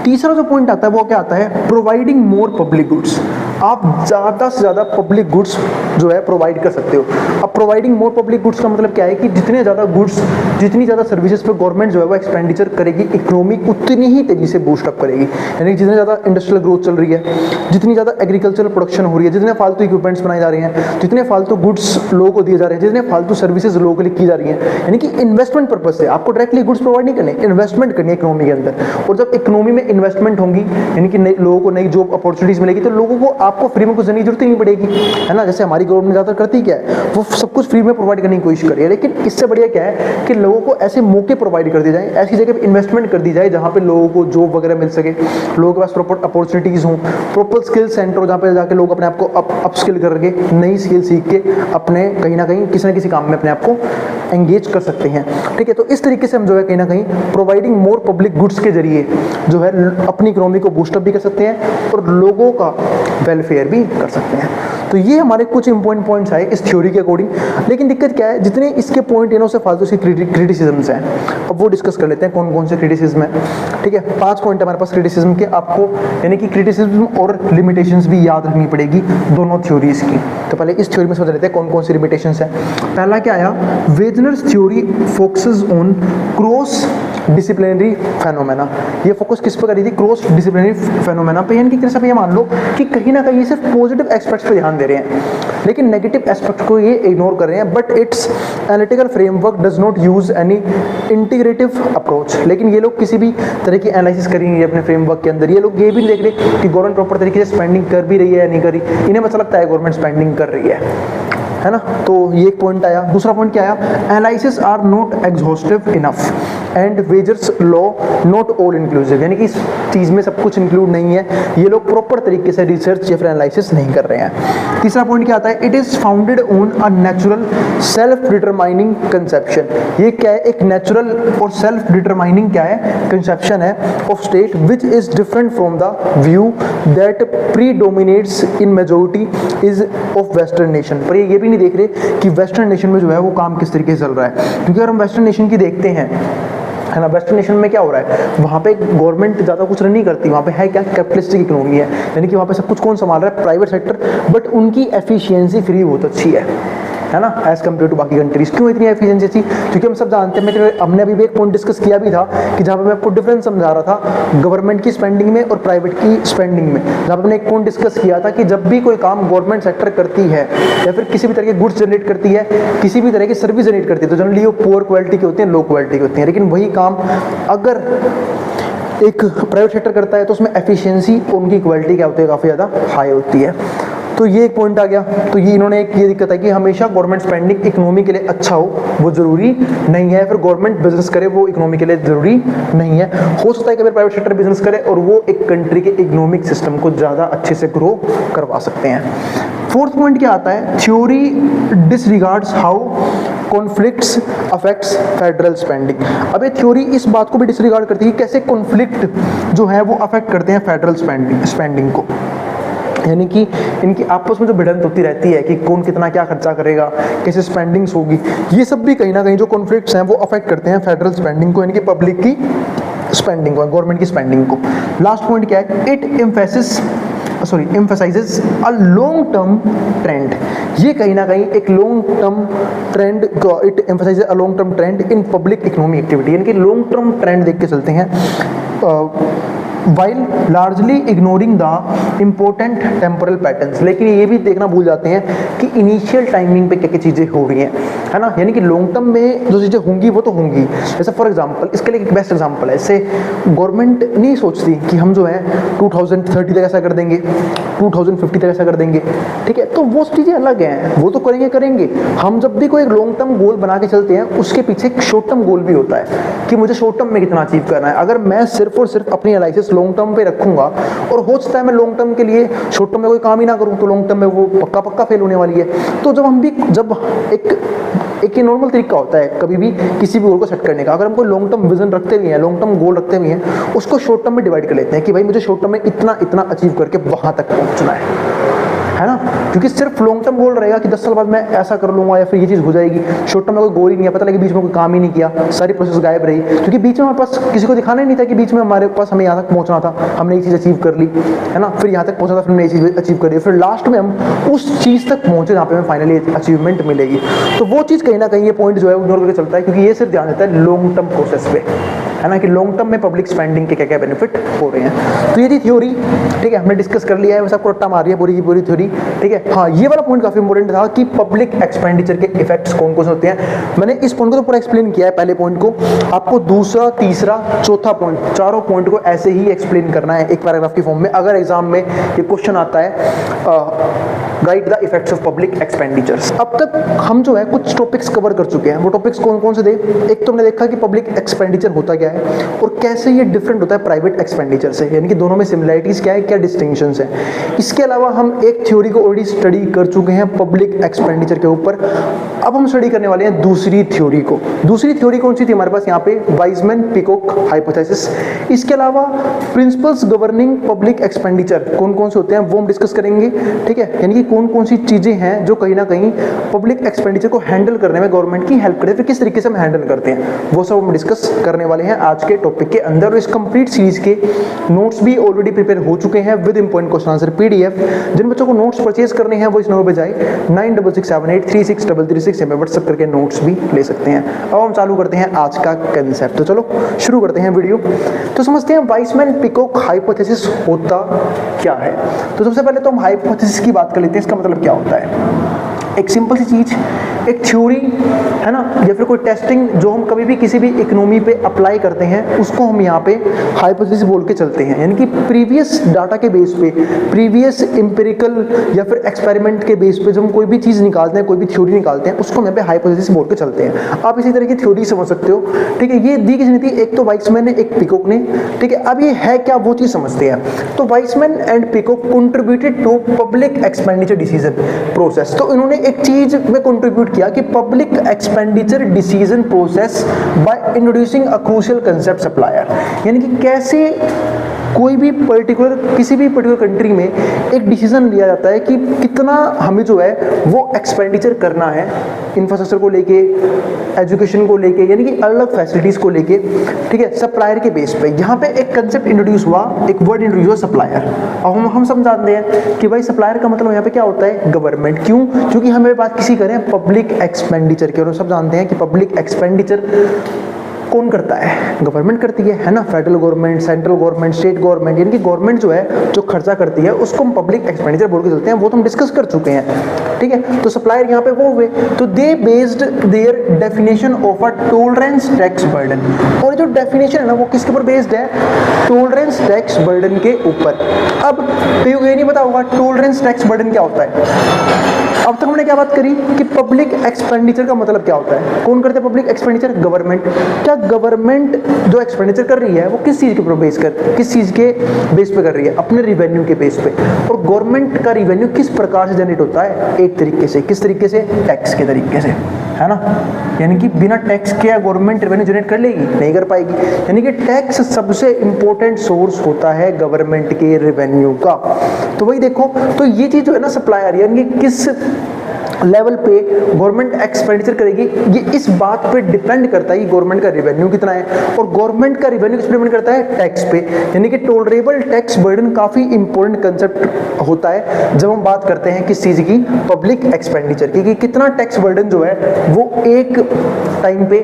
तीसरा जो पॉइंट आता है वो क्या आता है, प्रोवाइडिंग मोर पब्लिक गुड्स, आप ज़्यादा से ज़्यादा पब्लिक गुड्स जो है प्रोवाइड कर सकते हो। अब प्रोवाइडिंग मोर पब्लिक गुड्स का मतलब क्या है कि जितने ज़्यादा गुड्स जितनी ज़्यादा सर्विसेज पे गवर्नमेंट जो है वो एक्सपेंडिचर करेगी, इकोनॉमी उतनी ही तेज़ी से बूस्टअप करेगी, यानी कि जितनी ज़्यादा इंडस्ट्रियल ग्रोथ चल रही है, जितनी ज़्यादा एग्रीकल्चरल प्रोडक्शन हो रही है, जितने फालतू इक्विपमेंट्स बनाए जा रहे हैं, जितने फालतू गुड्स लोगों को दिए जा रहे हैं, जितने फालतू सर्विसेज लोगों को लिए की जा रही हैं, यानी कि इन्वेस्टमेंट पर्पज से आपको डायरेक्टली गुड्स प्रोवाइड नहीं करने, इन्वेस्टमेंट करनी है इकोनॉमी के अंदर, और जब इकोनॉमी में इन्वेस्टमेंट होंगी यानी कि लोगों को नई जॉब अपॉर्चुनिटीज मिलेगी, तो लोगों को आपको फ्री में कुछ देने की जरूरत ही नहीं पड़ेगी, है ना, जैसे हमारी गवर्नमेंट ज़्यादातर करती क्या है, वो सब कुछ फ्री में प्रोवाइड करने की कोशिश कर रही है, लेकिन इससे बढ़िया क्या है कि लोगों को ऐसे मौके प्रोवाइड कर दिए जाए, ऐसी जगह पे इन्वेस्टमेंट कर दी जाए जहाँ पे लोगों को जॉब वगैरह मिल सके, लोगों के पास प्रॉपर अपॉर्चुनिटीज़ हों, प्रॉपर स्किल सेंटर हो जहाँ पे जाके लोग अपने आप को अपस्किल करके नई स्किल सीख के अपने कहीं ना कहीं किसी न किसी काम में अपने आप को एंगेज कर सकते हैं। ठीक है, तो इस तरीके से हम जो है कहीं ना कहीं प्रोवाइडिंग मोर पब्लिक गुड्स के जरिए जो है अपनी इकोनॉमी को बूस्टअप भी कर सकते हैं और लोगों का वेलफेयर भी कर सकते हैं। तो ये हमारे कुछ इंपॉर्टेंट पॉइंट्स आए इस थ्योरी के अकॉर्डिंग, लेकिन दिक्कत क्या है, जितने इसके पॉइंट इनों से फालतू से क्रिटिसिज्म्स हैं, अब वो डिस्कस कर लेते हैं कौन कौन से क्रिटिसिज्म है। ठीक है, 5 पॉइंट हमारे पास क्रिटिसिज्म के, आपको यानी कि क्रिटिसिज्म और लिमिटेशंस भी याद रखनी पड़ेगी दोनों थ्योरीज की। तो पहले इस थ्योरी में समझ लेते हैं कौन कौन सी लिमिटेशंस है। पहला क्या आया, Wagner's theory focuses on cross disciplinary phenomena, ये फोकस किस पर करी थी, क्रॉस डिसिप्लिनरी फेनोमेना पे, यानी कि जैसे ये मान लो कि कहीं ना कहीं सिर्फ पॉजिटिव एस्पेक्ट्स पे ध्यान दे रहे हैं लेकिन नेगेटिव एस्पेक्ट को ये इग्नोर कर रहे हैं, but it's analytical framework does not use any integrative approach, लेकिन ये लोग किसी भी तरह की एनालिसिस करेंगे अपने फ्रेमवर्क के अंदर, ये लोग ये भी नहीं देख रहे कि गवर्नमेंट प्रॉपर तरीके से स्पेंडिंग कर भी रही है या नहीं कर रही, इन्हें बस लगता है गवर्नमेंट स्पेंडिंग कर रही है ना। तो ये एक पॉइंट आया। दूसरा पॉइंट क्या आया, analysis are not exhaustive enough and Wagner's law not all inclusive, यानी कि इस चीज़ में सब कुछ इंक्लूड नहीं है, ये लोग प्रॉपर तरीके से रिसर्च या फिर एनालिसिस नहीं कर रहे हैं। तीसरा पॉइंट क्या आता है, it is founded on a natural self determining conception, ये क्या है, एक नेचुरल और सेल्फ डिटरमाइनिंग क्या है, कंसेप्शन है of state which is different from the view that predominates in majority is of western nation. पर ये भी नहीं देख रहे कि वेस्टर्न नेशन में जो है वो काम किस तरीके से चल रहा है, क्योंकि अगर हम वेस्टर्न नेशन की देखते हैं, है ना, वेस्टर्न नेशन में क्या हो रहा है, वहाँ पे गवर्नमेंट ज़्यादा कुछ रन नहीं करती, वहाँ पे है क्या, कैपिटलिस्टिक इकोनॉमी है, यानी कि वहाँ पे सब कुछ कौन संभाल रहा है, प्राइवेट सेक्टर, बट उनकी एफिशिएंसी फ्री बहुत अच्छी है ना, एज कम्पेयर टू बाकी कंट्रीज। क्यों इतनी एफिशिएंसी थी, क्योंकि हम सब जानते हैं, हमने अभी भी एक पॉइंट डिस्कस किया भी था कि जहाँ पे मैं आपको डिफरेंस समझा रहा था गवर्नमेंट की स्पेंडिंग में और प्राइवेट की स्पेंडिंग में, जहाँ पे हमने एक पॉइंट डिस्कस किया था कि जब भी कोई काम गवर्नमेंट सेक्टर करती है या फिर किसी भी तरह के गुड्स जनरेट करती है, किसी भी तरह की सर्विस जनरेट करती है, तो जनरली वो पुअर क्वालिटी के होते हैं, लो क्वालिटी के होते हैं, लेकिन वही काम अगर एक प्राइवेट सेक्टर करता है तो उसमें एफिशिएंसी उनकी क्वालिटी क्या होती है, काफ़ी ज़्यादा हाई होती है। तो ये एक पॉइंट आ गया। तो ये इन्होंने एक ये दिक्कत है कि हमेशा गवर्नमेंट स्पेंडिंग इकोनॉमी के लिए अच्छा हो वो जरूरी नहीं है, फिर गवर्नमेंट बिजनेस करे वो इकोनॉमी के लिए जरूरी नहीं है। हो सकता है कि अगर प्राइवेट सेक्टर बिजनेस करे और वो एक कंट्री के इकोनॉमिक सिस्टम को ज़्यादा अच्छे से ग्रो करवा सकते हैं। फोर्थ पॉइंट क्या आता है, theory डिसरिगार्ड्स how conflicts affects federal spending. अब ये थ्योरी इस बात को भी डिसरिगार्ड करती है कि कैसे कॉन्फ्लिक्ट जो है वो अफेक्ट करते हैं फेडरल स्पेंडिंग को, यानी कि इनकी आपस में जो भिड़ंत होती रहती है कि कौन कितना क्या खर्चा करेगा, कैसे स्पेंडिंग्स होगी, ये सब भी कहीं ना कहीं जो कॉन्फ्लिक्ट्स हैं वो अफेक्ट करते हैं फेडरल स्पेंडिंग को, यानी कि पब्लिक की स्पेंडिंग को, गवर्नमेंट की स्पेंडिंग को। लास्ट पॉइंट क्या है, it emphasizes a long term trend, ये कहीं ना कहीं एक long term trend, it emphasizes a long term trend in public economic activity, यानी कि लॉन्ग टर्म ट्रेंड देख के चलते हैं while largely ignoring the important temporal patterns, लेकिन ये भी देखना भूल जाते हैं कि इनिशियल टाइमिंग पे क्या क्या चीज़ें हो रही हैं, है ना। यानी कि लॉन्ग टर्म में जो चीज़ें होंगी वो तो होंगी। जैसे फॉर एग्जांपल, इसके लिए एक बेस्ट एग्जांपल है, जैसे गवर्नमेंट नहीं सोचती कि हम जो है 2030 तक ऐसा कर देंगे, 2050 तक ऐसा कर देंगे, ठीक है। तो वो चीज़ें अलग हैं, वो तो करेंगे। हम जब भी कोई एक लॉन्ग टर्म गोल बना के चलते हैं, उसके पीछे एक शॉर्ट टर्म गोल भी होता है कि मुझे शॉर्ट टर्म में कितना अचीव करना है। अगर मैं सिर्फ और सिर्फ अपनी एनालिसिस लॉन्ग टर्म पे रखूंगा और हो सकता है मैं लॉन्ग टर्म के लिए शॉर्ट टर्म में कोई काम ही ना करूं, तो लॉन्ग टर्म में वो पक्का फेल होने वाली है। तो जब एक नॉर्मल तरीका होता है कभी भी किसी भी गोल को सेट करने का, अगर हम कोई लॉन्ग टर्म विजन रखते भी हैं, लॉन्ग टर्म गोल रखते भी हैं, उसको शॉर्ट टर्म में डिवाइड कर लेते हैं कि भाई मुझे शॉर्ट टर्म में इतना अचीव करके वहां तक पहुंचना है ना। क्योंकि सिर्फ लॉन्ग टर्म गोल रहेगा कि 10 साल बाद मैं ऐसा कर लूंगा या फिर ये चीज़ हो जाएगी, शॉर्ट टर्म में कोई गोल ही नहीं है, पता लगे बीच में कोई काम ही नहीं किया, सारी प्रोसेस गायब रही, क्योंकि बीच में हमारे पास किसी को दिखाना ही नहीं था कि बीच में हमारे पास हमें यहाँ तक पहुँचना था, हमने ये चीज़ अचीव कर ली, है ना, फिर यहाँ तक पहुँचा था, फिर हमने ये चीज़ अचीव कर ली, फिर लास्ट में हम उस चीज़ तक पहुँचे जहाँ पे हमें फाइनली अचीवमेंट मिलेगी। तो वो चीज़ कहीं ना कहीं ये पॉइंट जो है इग्नोर करके चलता है, क्योंकि ये सिर्फ ध्यान देता है लॉन्ग टर्म प्रोसेस पे, है ना, कि लॉन्ग टर्म में पब्लिक स्पेंडिंग के क्या क्या बेनिफिट हो रहे हैं। तो ये थी थ्योरी, ठीक है, हमने डिस्कस कर लिया है, वैसा रट्टा मार रही है पूरी की पूरी थ्योरी, ठीक है। हाँ, ये वाला पॉइंट काफी इंपॉर्टेंट था कि पब्लिक एक्सपेंडिचर के इफेक्ट्स कौन कौन से होते हैं। मैंने इस पॉइंट को तो पूरा एक्सप्लेन किया है, पहले पॉइंट को। आपको दूसरा, तीसरा, चौथा पॉइंट, चारों पॉइंट को ऐसे ही एक्सप्लेन करना है एक पैराग्राफ की फॉर्म में। अगर एग्जाम में ये क्वेश्चन आता है right the effects of public expenditures. अब तक हम जो है कुछ टॉपिक्स कवर कर चुके हैं। वो टॉपिक्स कौन कौन से थे? एक तो हमने देखा कि पब्लिक एक्सपेंडिचर होता क्या है और कैसे ये डिफरेंट होता है प्राइवेट एक्सपेंडिचर से, यानी कि दोनों में सिमिलरिटीज क्या है, क्या डिस्टिंक्शंस हैं। इसके अलावा हम एक थ्योरी को ऑलरेडी स्टडी कर चुके हैं पब्लिक एक्सपेंडिचर के ऊपर। अब हम स्टडी करने वाले हैं दूसरी थ्योरी को। दूसरी थ्योरी कौन सी थी हमारे पास यहाँ पे? Wiseman Peacock hypothesis. इसके अलावा प्रिंसिपल्स गवर्निंग पब्लिक एक्सपेंडिचर कौन कौन से होते हैं वो हम डिस्कस करेंगे, ठीक है। यानी कि कौन कौन सी चीजें हैं जो कहीं ना कहीं पब्लिक एक्सपेंडिचर को हैंडल करने में गवर्नमेंट की हेल्प करते हैं, फिर किस तरीके से हम हैंडल करते हैं, वो सब हम डिस्कस करने वाले हैं आज के टॉपिक के अंदर। और इस कंप्लीट सीरीज के नोट्स भी ऑलरेडी प्रिपेयर हो चुके हैं with important question answer PDF. जिन बच्चों को नोट्स परचेज करने हैं वो इस नंबर पे जाए 9667836333 में व्हाट्सएप करके नोट्स भी ले सकते हैं। अब हम चालू करते हैं आज का कंसेप्ट। तो चलो शुरू करते हैं वीडियो। तो समझते हैं वाइजमैन पिकॉक हाइपोथेसिस होता क्या है। तो सबसे पहले तो हम हाइपोथेसिस की बात कर लेते हैं, इसका मतलब क्या होता है। एक सिंपल सी चीज, एक थ्योरी, है ना, या फिर कोई टेस्टिंग जो हम कभी भी किसी भी इकोनॉमी पे अप्लाई करते हैं उसको हम यहाँ पे हाइपोथेसिस बोल के चलते हैं। यानी कि प्रीवियस डाटा के बेस पे, प्रीवियस एम्पिरिकल या फिर एक्सपेरिमेंट के बेस पे जब हम कोई भी चीज निकालते हैं, कोई भी थ्योरी निकालते हैं, उसको हम यहाँ पे हाइपोथेसिस बोल के चलते हैं। आप इसी तरह की थ्योरी समझ सकते हो, ठीक है। ये दी किसने थी? एक तो वाइजमैन ने, एक पिकॉक ने, ठीक है। अब ये है क्या, वो चीज समझते हैं। तो Wiseman and Peacock contributed to public expenditure decision process. तो इन्होंने एक चीज में कंट्रीब्यूट किया कि public expenditure decision process by introducing a crucial concept supplier. यानी कि कैसे कोई भी किसी भी पर्टिकुलर कंट्री में एक डिसीजन लिया जाता है कि कितना हमें जो है वो एक्सपेंडिचर करना है इंफ्रास्ट्रक्चर को लेके, एजुकेशन को लेके, यानी कि अलग फैसिलिटीज को लेके, ठीक है, सप्लायर के बेस पे। यहाँ पे एक कंसेप्ट इंट्रोड्यूस हुआ, एक वर्ड इंट्रोड्यूस हुआ, सप्लायर। अब हम समझाते हैं कि भाई सप्लायर का मतलब यहाँ पे क्या होता है? गवर्नमेंट। क्यों? क्योंकि हमें बात किसी करें पब्लिक एक्सपेंडिचर की, और सब जानते हैं कि पब्लिक एक्सपेंडिचर कौन करता है? गवर्नमेंट करती है ना। Federal government, central government, state government, यानी कि गवर्नमेंट जो है जो खर्चा करती है उसको हम पब्लिक एक्सपेंडिचर बोल के चलते हैं। वो तो हम डिस्कस कर चुके हैं, ठीक है। तो सप्लायर यहाँ पे वो हुए, तो they based their definition of a tolerance tax burden. और जो डेफिनेशन है ना वो किसके ऊपर बेस्ड है? टॉलरेंस टैक्स बर्डन के ऊपर। अब तो ये नहीं पता होगा टॉलरेंस टैक्स बर्डन क्या होता है। अब तक हमने क्या बात करी कि पब्लिक एक्सपेंडिचर का मतलब क्या होता है? कौन करते हैं पब्लिक एक्सपेंडिचर? गवर्नमेंट। क्या गवर्नमेंट जो एक्सपेंडिचर कर रही है वो किस चीज के ऊपर किस चीज के बेस पे कर रही है? अपने रिवेन्यू के बेस पे। और गवर्नमेंट का रिवेन्यू किस प्रकार से जनरेट होता है? एक तरीके से। किस तरीके से? टैक्स के तरीके से, है ना। यानी कि बिना टैक्स के गवर्नमेंट रेवेन्यू जनरेट कर लेगी? नहीं कर पाएगी। यानी कि टैक्स सबसे इंपॉर्टेंट सोर्स होता है गवर्नमेंट के रेवेन्यू का। तो वही देखो, तो ये चीज जो है ना सप्लायर, यानी कि किस लेवल पे गवर्नमेंट एक्सपेंडिचर करेगी, ये इस बात पे डिपेंड करता है कि गवर्नमेंट का रेवेन्यू कितना है, और गवर्नमेंट का रेवेन्यू किस पे डिपेंड करता है, टैक्स पे। यानी कि टॉलरेबल टैक्स बर्डन काफी इंपॉर्टेंट कंसेप्ट होता है जब हम बात करते हैं किस चीज की, पब्लिक एक्सपेंडिचर की, कि कितना टैक्स बर्डन जो है वो एक टाइम पे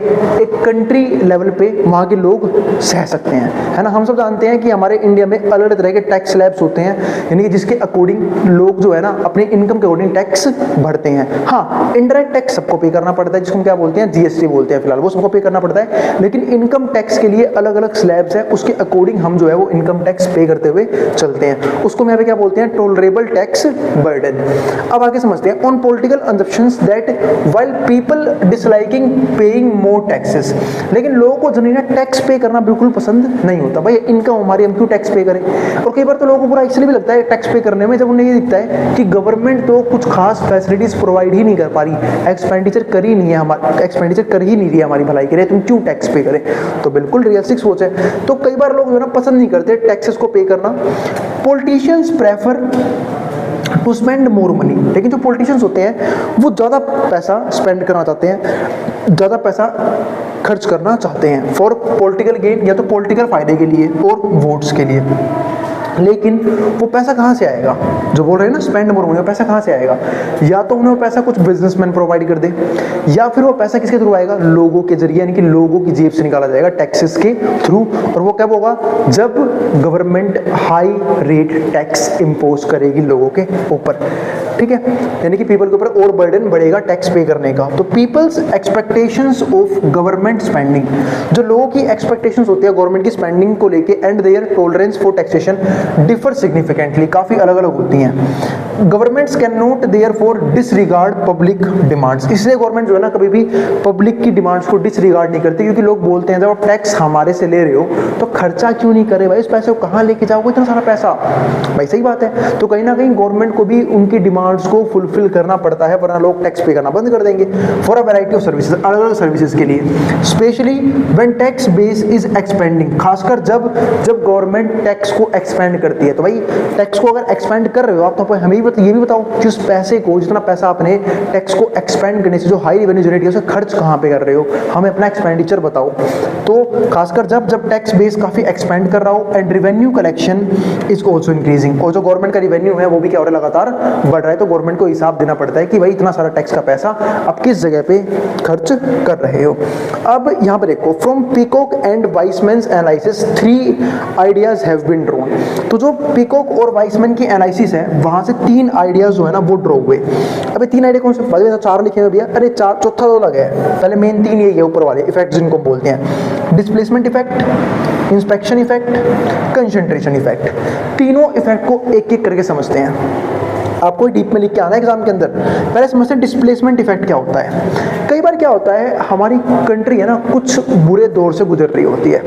एक कंट्री लेवल पे वहां के लोग सह सकते हैं, है ना। हम सब जानते हैं कि हमारे इंडिया में अलग अलग तरह के टैक्स स्लैब्स होते हैं, यानी कि जिसके अकॉर्डिंग लोग जो है ना अपनी इनकम के अकॉर्डिंग टैक्स भरते हैं। हाँ, इनडायरेक्ट टैक्स सबको पे करना पड़ता है, जिसको हम क्या बोलते हैं, जीएसटी बोलते हैं फिलहाल, वो सबको पे करना पड़ता है। लेकिन इनकम टैक्स के लिए अलग अलग स्लैब्स है, उसके अकॉर्डिंग हम जो है वो इनकम टैक्स पे करते हुए चलते हैं, उसको हम यहाँ पे क्या बोलते हैं, टॉलरेबल टैक्स बर्डन। अब आगे समझते हैं, on political assumptions that while people disliking paying more taxes, लेकिन लोगों को जनरली टैक्स पे करना बिल्कुल पसंद नहीं होता। भाई इनकम हमारी, हम क्यों टैक्स पे करें। और कई बार तो लोगों को बुरा इसलिए भी लगता है टैक्स पे करने में, जब उन्हें ये दिखता है कि गवर्नमेंट तो कुछ खास फैसिलिटीज प्रोवाइड ही नहीं कर पा रही, एक्सपेंडिचर कर ही नहीं है, हमारा एक्सपेंडिचर कर ही नहीं रही है हमारी भलाई के लिए, तुम क्यों टैक्स पे करें। तो बिल्कुल रियलिस्टिक सोच है। तो कई बार लोग जो है ना पसंद नहीं करते टैक्सेस को पे करना। Politicians prefer to spend more money, लेकिन जो पॉलिटिशियंस होते हैं वो ज़्यादा पैसा स्पेंड करना चाहते हैं, ज़्यादा पैसा खर्च करना चाहते हैं फॉर पॉलिटिकल गेन, या तो पॉलिटिकल फायदे के लिए और वोट्स के लिए। लेकिन वो पैसा कहाँ से आएगा, जो बोल रहे हैं ना स्पेंड मोर मनी, पैसा कहाँ से आएगा। या तो उन्हें वो पैसा कुछ बिजनेसमैन प्रोवाइड कर दे, या फिर वो पैसा किसके थ्रू आएगा, लोगों के जरिए, यानी कि लोगों की जेब से निकाला जाएगा टैक्सेस के थ्रू। और वो कब होगा, जब government high rate tax impose करेगी लोगों के ऊपर, ठीक है, यानी कि पीपल के ऊपर और बर्डन बढ़ेगा टैक्स पे करने का। तो people's expectations of government spending, जो लोगों की एक्सपेक्टेशंस होती है गवर्नमेंट की स्पेंडिंग को लेके, and their tolerance for taxation differ significantly, काफी अलग अलग होती हैं। Governments can not therefore disregard public demands, इसलिए गवर्नमेंट जो है ना कभी भी पब्लिक की डिमांड्स को डिसरिगार्ड नहीं करती, क्योंकि लोग बोलते हैं जब आप टैक्स हमारे से ले रहे हो तो खर्चा क्यों नहीं करे भाई, इस पैसे को कहाँ लेके जाओगे इतना सारा पैसा। भाई सही बात है। तो कहीं ना कहीं गवर्नमेंट को भी उनकी डिमांड्स को फुलफिल करना पड़ता है, वरना लोग टैक्स पे करना बंद कर देंगे for a variety of services, अलग अलग सर्विसेज के लिए। Specially when tax base is expanding, खासकर जब गवर्नमेंट टैक्स को एक्सपेंड करती है। तो भाई टैक्स को अगर एक्सपेंड कर रहे हो आप, तो हमें ये भी बताओ कि उस पैसे को, जितना पैसा आपने टैक्स को एक्सपेंड करने से जो हाई रेवेन्यू जनरेट किया, उसे खर्च कहाँ पे कर रहे हो, हमें अपना एक्सपेंडिचर बताओ। तो खासकर जब टैक्स बेस काफी एक्सपेंड कर रहा हो, and revenue collection is also increasing, और जो गवर्नमेंट का रेवेन्यू है वो भी क्या हो रहा है, लगातार बढ़ रहा है। तो गवर्नमेंट को हिसाब देना पड़ता है कि भाई इतना सारा टैक्स का पैसा आप किस जगह पे खर्च कर रहे हो। अब यहाँ पर देखो, from Peacock and Wiseman's analysis 3 ideas have been drawn. तो जो पीकॉक और वाइसमैन की एनालिसिस है, वहां से 3 आइडियाज जो है ना वो ड्रॉ हुए। अबे 3 आइडिया कौन से, 4 लिखे हुए भैया, अरे चौथा तो लगा है, पहले मेन 3 यही है ऊपर वाले इफेक्ट जिनको बोलते हैं, displacement effect, inspection effect, concentration effect. तीनों इफेक्ट को एक एक करके समझते हैं। आपको डीप में लिख के आना है एग्जाम के अंदर। पहले समझते हैं डिस्प्लेसमेंट इफेक्ट क्या होता है। कई बार क्या होता है, हमारी कंट्री है ना कुछ बुरे दौर से गुजर रही होती है,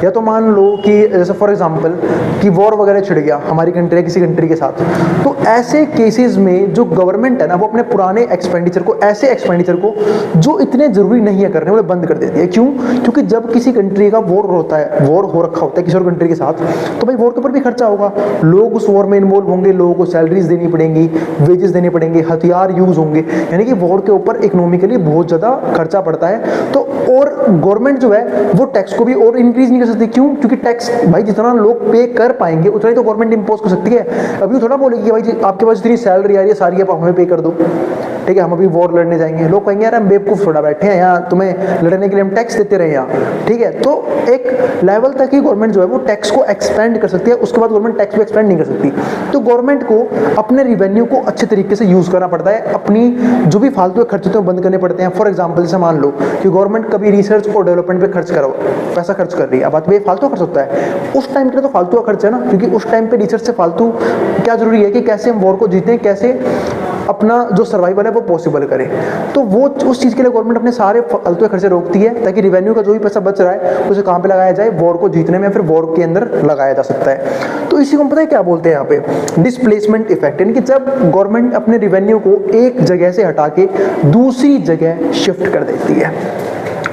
या तो मान लो कि जैसे फॉर एग्जांपल कि वॉर वगैरह छिड़ गया हमारी कंट्री या किसी कंट्री के साथ, तो ऐसे केसेस में जो गवर्नमेंट है ना वो अपने पुराने एक्सपेंडिचर को, ऐसे एक्सपेंडिचर को जो इतने जरूरी नहीं है करने, वो बंद कर देती है। क्यों? क्योंकि जब किसी कंट्री का वॉर होता है, वॉर हो रखा होता है किसी और कंट्री के साथ, तो भाई वॉर के ऊपर भी खर्चा होगा, लोग उस वॉर में इन्वॉल्व होंगे, लोगों को सैलरीज देनी पड़ेंगी, वेजेस देने पड़ेंगे, हथियार यूज होंगे, यानी कि वॉर के ऊपर इकोनॉमिकली बहुत ज्यादा खर्चा पड़ता है। तो और गवर्नमेंट जो है वो टैक्स को भी और इंक्रीज नहीं कर सकती। क्यों? क्योंकि टैक्स भाई जितना लोग पे कर पाएंगे उतना ही तो गवर्नमेंट इंपोज कर सकती है। अभी थोड़ा बोलेगी कि भाई जी आपके पास इतनी सैलरी आ रही है, सारी आप हमें पे कर दो, ठीक है, हम अभी वॉर लड़ने जाएंगे। लोग कहेंगे यार हम बेवकूफ थोड़ा बैठे हैं यहाँ, तुम्हें लड़ने के लिए हम टैक्स देते रहे यहाँ, ठीक है। तो एक लेवल तक ही गवर्नमेंट जो है वो टैक्स को एक्सपेंड कर सकती है, उसके बाद गवर्नमेंट टैक्स को एक्सपेंड नहीं कर सकती। तो गवर्नमेंट को अपने रिवेन्यू को अच्छे तरीके से यूज करना पड़ता है, अपनी जो भी फालतू खर्च होते हैं बंद करने पड़ते हैं। फॉर एग्जाम्पल जैसे मान लो कि गवर्नमेंट कभी रिसर्च और डेवलपमेंट पे पैसा खर्च कर रही है, अब बात में फालतू खर्च होता है, उस टाइम के लिए तो फालतू खर्च है ना, क्योंकि उस टाइम पे रिसर्च से फालतू क्या जरूरी है कि कैसे हम वॉर को जीतें, कैसे अपना जो सर्वाइवल है वो पॉसिबल करें। तो वो उस चीज़ के लिए गवर्नमेंट अपने सारे फालतू खर्चे रोकती है, ताकि रिवेन्यू का जो भी पैसा बच रहा है उसे कहाँ पे लगाया जाए, वॉर को जीतने में, फिर वॉर के अंदर लगाया जा सकता है। तो इसी को पता है क्या बोलते हैं यहाँ पे, डिस्प्लेसमेंट इफेक्ट, यानी कि जब गवर्नमेंट अपने रिवेन्यू को एक जगह से हटा के दूसरी जगह शिफ्ट कर देती है।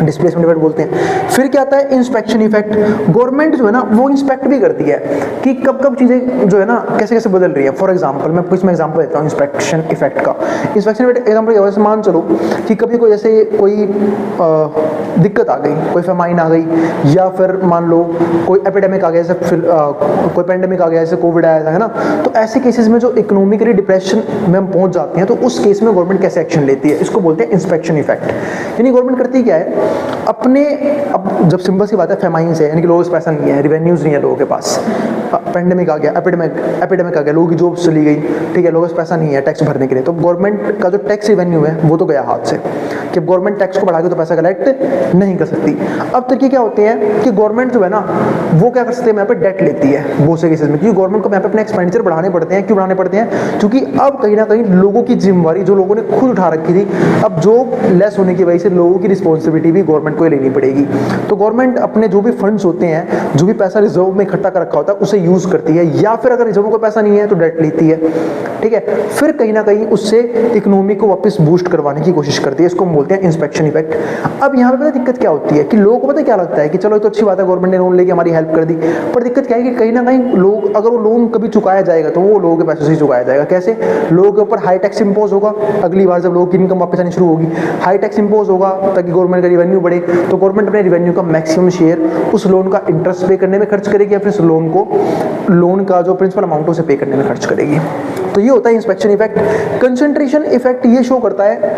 डिस्प्लेसमेंट इफेक्ट बोलते हैं। फिर क्या आता है इंस्पेक्शन इफेक्ट। गवर्नमेंट जो है ना वो इंस्पेक्ट भी करती है कि कब कब चीज़ें जो है ना कैसे कैसे बदल रही है। फॉर एग्जांपल मैं इसमें एग्जांपल देता हूँ इंस्पेक्शन इफेक्ट का। इंस्पेक्शन इफेक्ट एग्जांपल क्या होगा, मान चलो कि कभी कोई जैसे कोई दिक्कत आ गई, कोई फेमाइन आ गई, या फिर मान लो कोई एपिडेमिक आ गया, जैसे कोई पेंडेमिक आ गया, जैसे कोविड आया था, है ना। तो ऐसे केसेस में जो इकोनॉमिकली डिप्रेशन में हम पहुंच जाते हैं, तो उस केस में गवर्नमेंट कैसे एक्शन लेती है, इसको बोलते हैं इंस्पेक्शन इफेक्ट। यानी गवर्नमेंट करती क्या है, अपने अब जब सिंपल सी बात है फेमाइन से, यानी कि लोगों के पास पैसा नहीं है, रिवेन्यूज नहीं है लोगों के पास, पेंडेमिक आ गया, एपिडेमिक आ गया, लोगों की जॉब चली गई, ठीक है, लोगों के पास पैसा नहीं है टैक्स भरने के लिए, तो गवर्नमेंट का जो टैक्स रिवेन्यू है वो तो गया हाथ से, कि गवर्नमेंट टैक्स को बढ़ा के तो पैसा कलेक्ट नहीं कर सकती। अब तरीके क्या होते हैं कि गवर्नमेंट जो है ना वो क्या कर सकते हैं, यहाँ पे डेट लेती है बहुत से केसेस में, क्योंकि गवर्नमेंट को यहाँ पे अपने एक्सपेंडिचर बढ़ाने पड़ते हैं। क्यों बढ़ाने पड़ते हैं, क्योंकि अब कहीं ना कहीं लोगों की जिम्मेवारी जो लोगों ने खुद उठा रखी थी, अब जॉब लेस होने की वजह से लोगों की रिस्पॉन्सिबिलिटी भी गवर्नमेंट को ही लेनी पड़ेगी। तो गवर्नमेंट अपने जो भी फंड्स होते हैं, जो भी पैसा रिजर्व में इकट्ठा कर रखा होता है, उसे यूज करती है, या फिर अगर रिजर्व को पैसा नहीं है तो डेट लेती है, ठीक है। फिर कहीं ना कहीं उससे इकोनॉमी को वापस बूस्ट करवाने की कोशिश करती है, इसको हम बोलते हैं इंस्पेक्शन इफेक्ट। अब यहाँ पे पता दिक्कत क्या होती है कि लोगों को पता क्या लगता है कि चलो ये तो अच्छी बात है, गवर्नमेंट ने लोन लेके हमारी हेल्प कर दी, पर दिक्कत क्या है कि कहीं ना कहीं लोग, अगर वो लोन कभी चुकाया जाएगा तो वो लोगों के पैसे से ही चुकाया जाएगा। कैसे, लोगों के ऊपर हाई टैक्स इंपोज होगा, अगली बार जब लोगों की इनकम वापस आनी शुरू होगी, हाई टैक्स इंपोज होगा ताकि गवर्नमेंट का रिवेन्यू बढ़े, तो गवर्नमेंट अपने रिवेन्यू का मैक्सिमम शेयर उस लोन का इंटरेस्ट पे करने में खर्च करेगी, या फिर उस लोन का जो प्रिंसिपल अमाउंट उसे पे करने में खर्च करेगी। तो ये होता है इंस्पेक्शन इफेक्ट। कंसंट्रेशन इफेक्ट ये शो करता है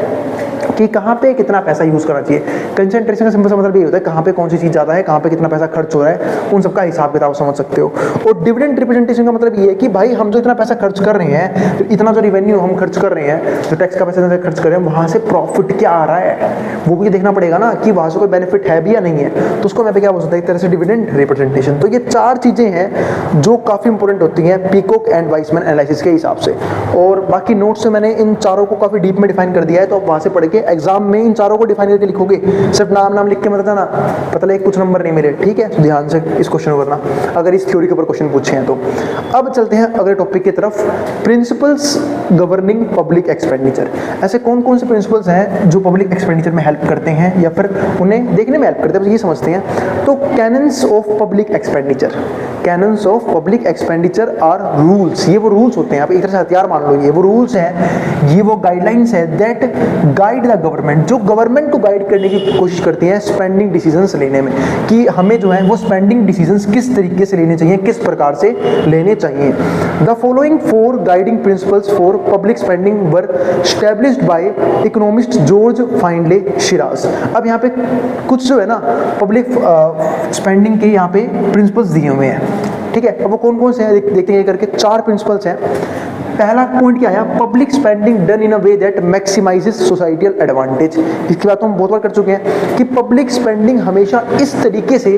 कि कहाँ पे कितना पैसा यूज करना चाहिए। कंसंट्रेशन का सिंपल सा मतलब ये होता है कहाँ पे कौन सी चीज ज्यादा है, कहाँ पे कितना पैसा खर्च हो रहा है, उन सबका हिसाब किताब समझ सकते हो। और डिविडेंड रिप्रेजेंटेशन का मतलब ये है कि भाई हम जो इतना पैसा खर्च कर रहे हैं, तो इतना जो रिवेन्यू हम खर्च कर रहे हैं, जो टैक्स का पैसा खर्च कर रहे हैं, वहां से प्रॉफिट क्या आ रहा है वो भी देखना पड़ेगा ना, कि वहां से कोई बेनिफिट है भी या नहीं है। तो उसको मैं क्या बोल सकता है, एक तरह से डिविडेंड रिप्रेजेंटेशन। तो ये चार चीजें हैं जो काफी इंपॉर्टेंट होती हैं पीकॉक एंड वाइसमैन एनालिसिस के हिसाब से। और बाकी नोट्स से मैंने इन चारों को काफी डीप में डिफाइन कर दिया है, तो आप वहां से पढ़ के एग्जाम में इन चारों को डिफाइन करके लिखोगे, सिर्फ नाम लिख के मत देना, पता लगे कुछ नंबर नहीं मिले, ठीक है। तो ध्यान से इस क्वेश्चन को करना अगर इस थ्योरी के ऊपर क्वेश्चन पूछे हैं तो। अब चलते हैं अगले टॉपिक की तरफ, प्रिंसिपल्स गवर्निंग पब्लिक एक्सपेंडिचर। ऐसे कौन कौन से प्रिंसिपल्स हैं जो पब्लिक एक्सपेंडिचर में हेल्प करते हैं या फिर उन्हें देखने में हेल्प करते हैं, ये समझते हैं। तो canons of public expenditure, canons of public expenditure are rules. ये वो रूल्स होते हैं, आप एक तरह से हथियार मान लो, ये वो रूल्स हैं, ये वो गाइडलाइंस है दैट गाइड द गवर्नमेंट, जो गवर्नमेंट को गाइड करने की कोशिश करती है स्पेंडिंग डिसीजंस लेने में, कि हमें जो है वो स्पेंडिंग डिसीजंस किस तरीके से लेने चाहिए, किस प्रकार से लेने चाहिए। The following 4 guiding principles for public spending were established by economist George Findlay Shirras. अब यहाँ पे कुछ जो है ना पब्लिक स्पेंडिंग के यहाँ पे प्रिंसिपल्स दिए हुए हैं, ठीक है। अब वो कौन कौन से हैं देखते हैं करके, 4 प्रिंसिपल्स हैं। पहला पॉइंट क्या आया, public spending done in a way that maximises societal advantage. इसकी बात तो हम बहुत बार कर चुके हैं कि पब्लिक स्पेंडिंग हमेशा इस तरीके से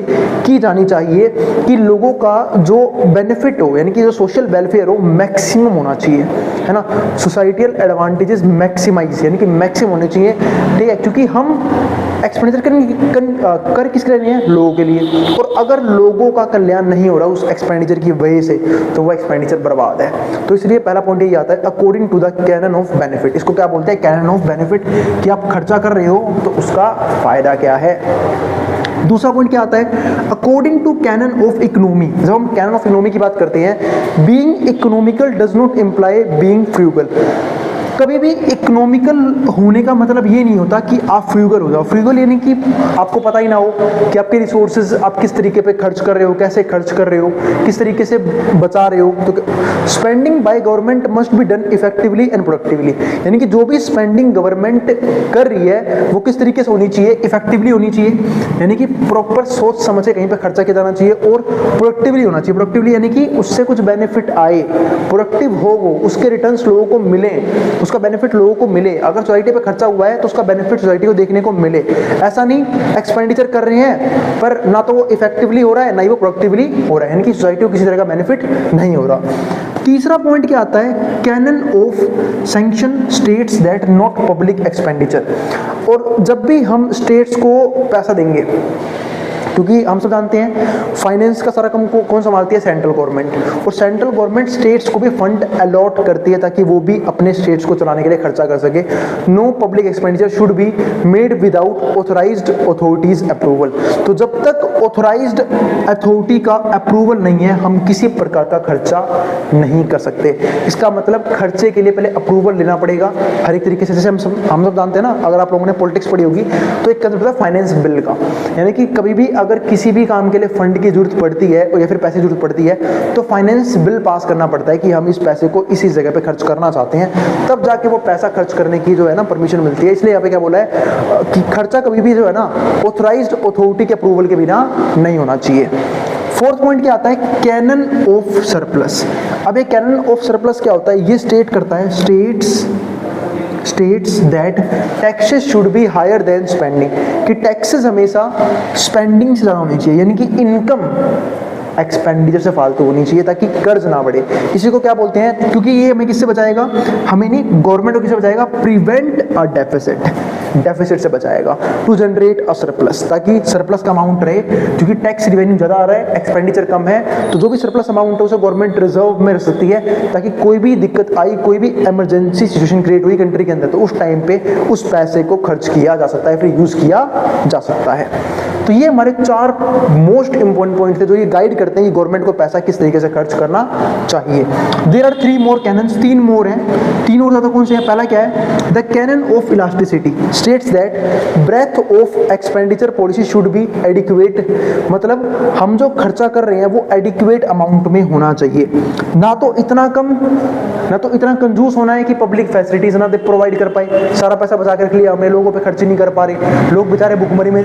की जानी चाहिए कि लोगों का जो बेनिफिट हो, यानी कि जो सोशल वेलफेयर हो, मैक्सिमम होना चाहिए, है ना। सोसाइटल एडवांटेजेस मैक्सिमाइज, यानी कि मैक्सिमम होने चाहिए, ठीक है। क्योंकि हम एक्सपेंडिचर कर किसके लिए नहीं है, लोगों के लिए। और अगर लोगों का कल्याण नहीं हो रहा उस एक्सपेंडिचर की वजह से, तो वो एक्सपेंडिचर बर्बाद है। तो इसलिए पहला पॉइंट यही आता है, according to the canon of benefit. इसको क्या बोलते हैं, कैनन ऑफ बेनिफिट, कि आप खर्चा कर रहे हो तो उसका फायदा क्या है। दूसरा पॉइंट क्या आता है, according to canon of economy. जब हम कैनन ऑफ इकोनॉमी की बात करते हैं, being economical does not imply being frugal. कभी भी इकोनॉमिकल होने का मतलब ये नहीं होता कि आप फ्रूगल हो जाओ। फ्रूगल यानी कि आपको पता ही ना हो कि आपके रिसोर्सेज आप किस तरीके पे खर्च कर रहे हो, कैसे खर्च कर रहे हो, किस तरीके से बचा रहे हो। तो spending by government must be done effectively and productively, यानी कि जो भी स्पेंडिंग गवर्नमेंट कर रही है वो किस तरीके से होनी चाहिए, इफेक्टिवली होनी चाहिए, यानी कि प्रॉपर सोच समझ के कहीं पे खर्चा किया जाना चाहिए, और प्रोडक्टिवली होना चाहिए। प्रोडक्टिवली यानी कि उससे कुछ बेनिफिट आए, प्रोडक्टिव हो वो, उसके रिटर्न्स लोगों को मिले, उसका बेनिफिट लोगों को मिले। अगर सोसाइटी पे खर्चा हुआ है तो उसका बेनिफिट सोसाइटी को देखने को मिले। ऐसा नहीं एक्सपेंडिचर कर रहे हैं पर ना तो वो इफेक्टिवली हो रहा है ना ही वो प्रोडक्टिवली हो रहा है, यानी कि सोसाइटी को किसी तरह का बेनिफिट नहीं हो रहा। तीसरा पॉइंट क्या आता है, canon of sanction states that not public expenditure. और जब भी हम स्टेट्स को पैसा देंगे, क्योंकि हम सब जानते हैं फाइनेंस का सारा काम कौन संभालती है, सेंट्रल गवर्नमेंट, और सेंट्रल गवर्नमेंट स्टेट्स को भी फंड अलॉट करती है ताकि वो भी अपने स्टेट्स को चलाने के लिए खर्चा कर सके। No public expenditure should be made without authorised authorities approval. तो जब तक ऑथराइज्ड अथॉरिटी का अप्रूवल नहीं है हम किसी प्रकार का खर्चा नहीं कर सकते। इसका मतलब खर्चे के लिए पहले अप्रूवल लेना पड़ेगा हर एक तरीके से। जैसे हम सब जानते हैं ना, अगर आप लोगों ने पॉलिटिक्स पढ़ी होगी तो एक कंसेप्ट है फाइनेंस बिल का, यानी कि कभी भी अगर किसी भी काम के लिए फंड की जरूरत पड़ती है या फिर पैसे की जरूरत पड़ती है तो फाइनेंस बिल पास करना पड़ता है कि हम इस पैसे को इसी जगह पे खर्च करना चाहते हैं, तब जाके वो पैसा खर्च करने की जो है ना परमिशन मिलती है। इसलिए यहाँ पे क्या बोला है कि खर्चा कभी भी जो है ना ऑथराइज्ड अथॉरिटी के अप्रूवल के बिना नहीं होना चाहिए। फोर्थ पॉइंट क्या आता है, कैनन ऑफ सरप्लस। अब ये कैनन ऑफ सरप्लस क्या होता है, ये स्टेट करता है states that taxes should be higher than spending, कि टैक्सेस हमेशा स्पेंडिंग से ज़्यादा होनी चाहिए, यानी कि इनकम एक्सपेंडिचर से फालतू होनी चाहिए ताकि कर्ज ना बढ़े। इसी को क्या बोलते हैं, क्योंकि ये हमें किससे बचाएगा, हमें नहीं गवर्नमेंट को किससे बचाएगा, प्रिवेंट अ डेफिसिट से बचाएगा, टू जनरेट अ सरप्लस, ताकि सरप्लस का अमाउंट रहे, क्योंकि टैक्स रिवेन्यू ज़्यादा आ रहा है, एक्सपेंडिचर कम है, तो जो भी सरप्लस अमाउंट है उसे गवर्नमेंट रिजर्व में रख सकती है ताकि कोई भी दिक्कत आई, कोई भी इमरजेंसी सिचुएशन क्रिएट हुई कंट्री के अंदर, तो उस टाइम पे उस पैसे को खर्च किया जा सकता है, फिर यूज़ किया जा सकता है। तो ये हमारे 4 मोस्ट इंपॉर्टेंट पॉइंट थे जो ये गाइड करते हैं कि गवर्नमेंट को पैसा किस तरीके से खर्च करना चाहिए। देयर आर 3 मोर कैनन्स, 3 मोर हैं, 3 और ज़्यादा कौन से हैं। पहला क्या है, the canon of elasticity states that breadth of expenditure policy should be adequate, मतलब हम जो खर्चा कर रहे हैं वो एडिक्वेट अमाउंट में होना चाहिए, ना तो इतना कम ना तो इतना कंजूस होना है कि पब्लिक फैसिलिटीज ना दे प्रोवाइड कर पाए, सारा पैसा बचा कर रख लिया हमने, लोगों पे खर्च नहीं कर पा रहे, लोग बेचारे भुखमरी में,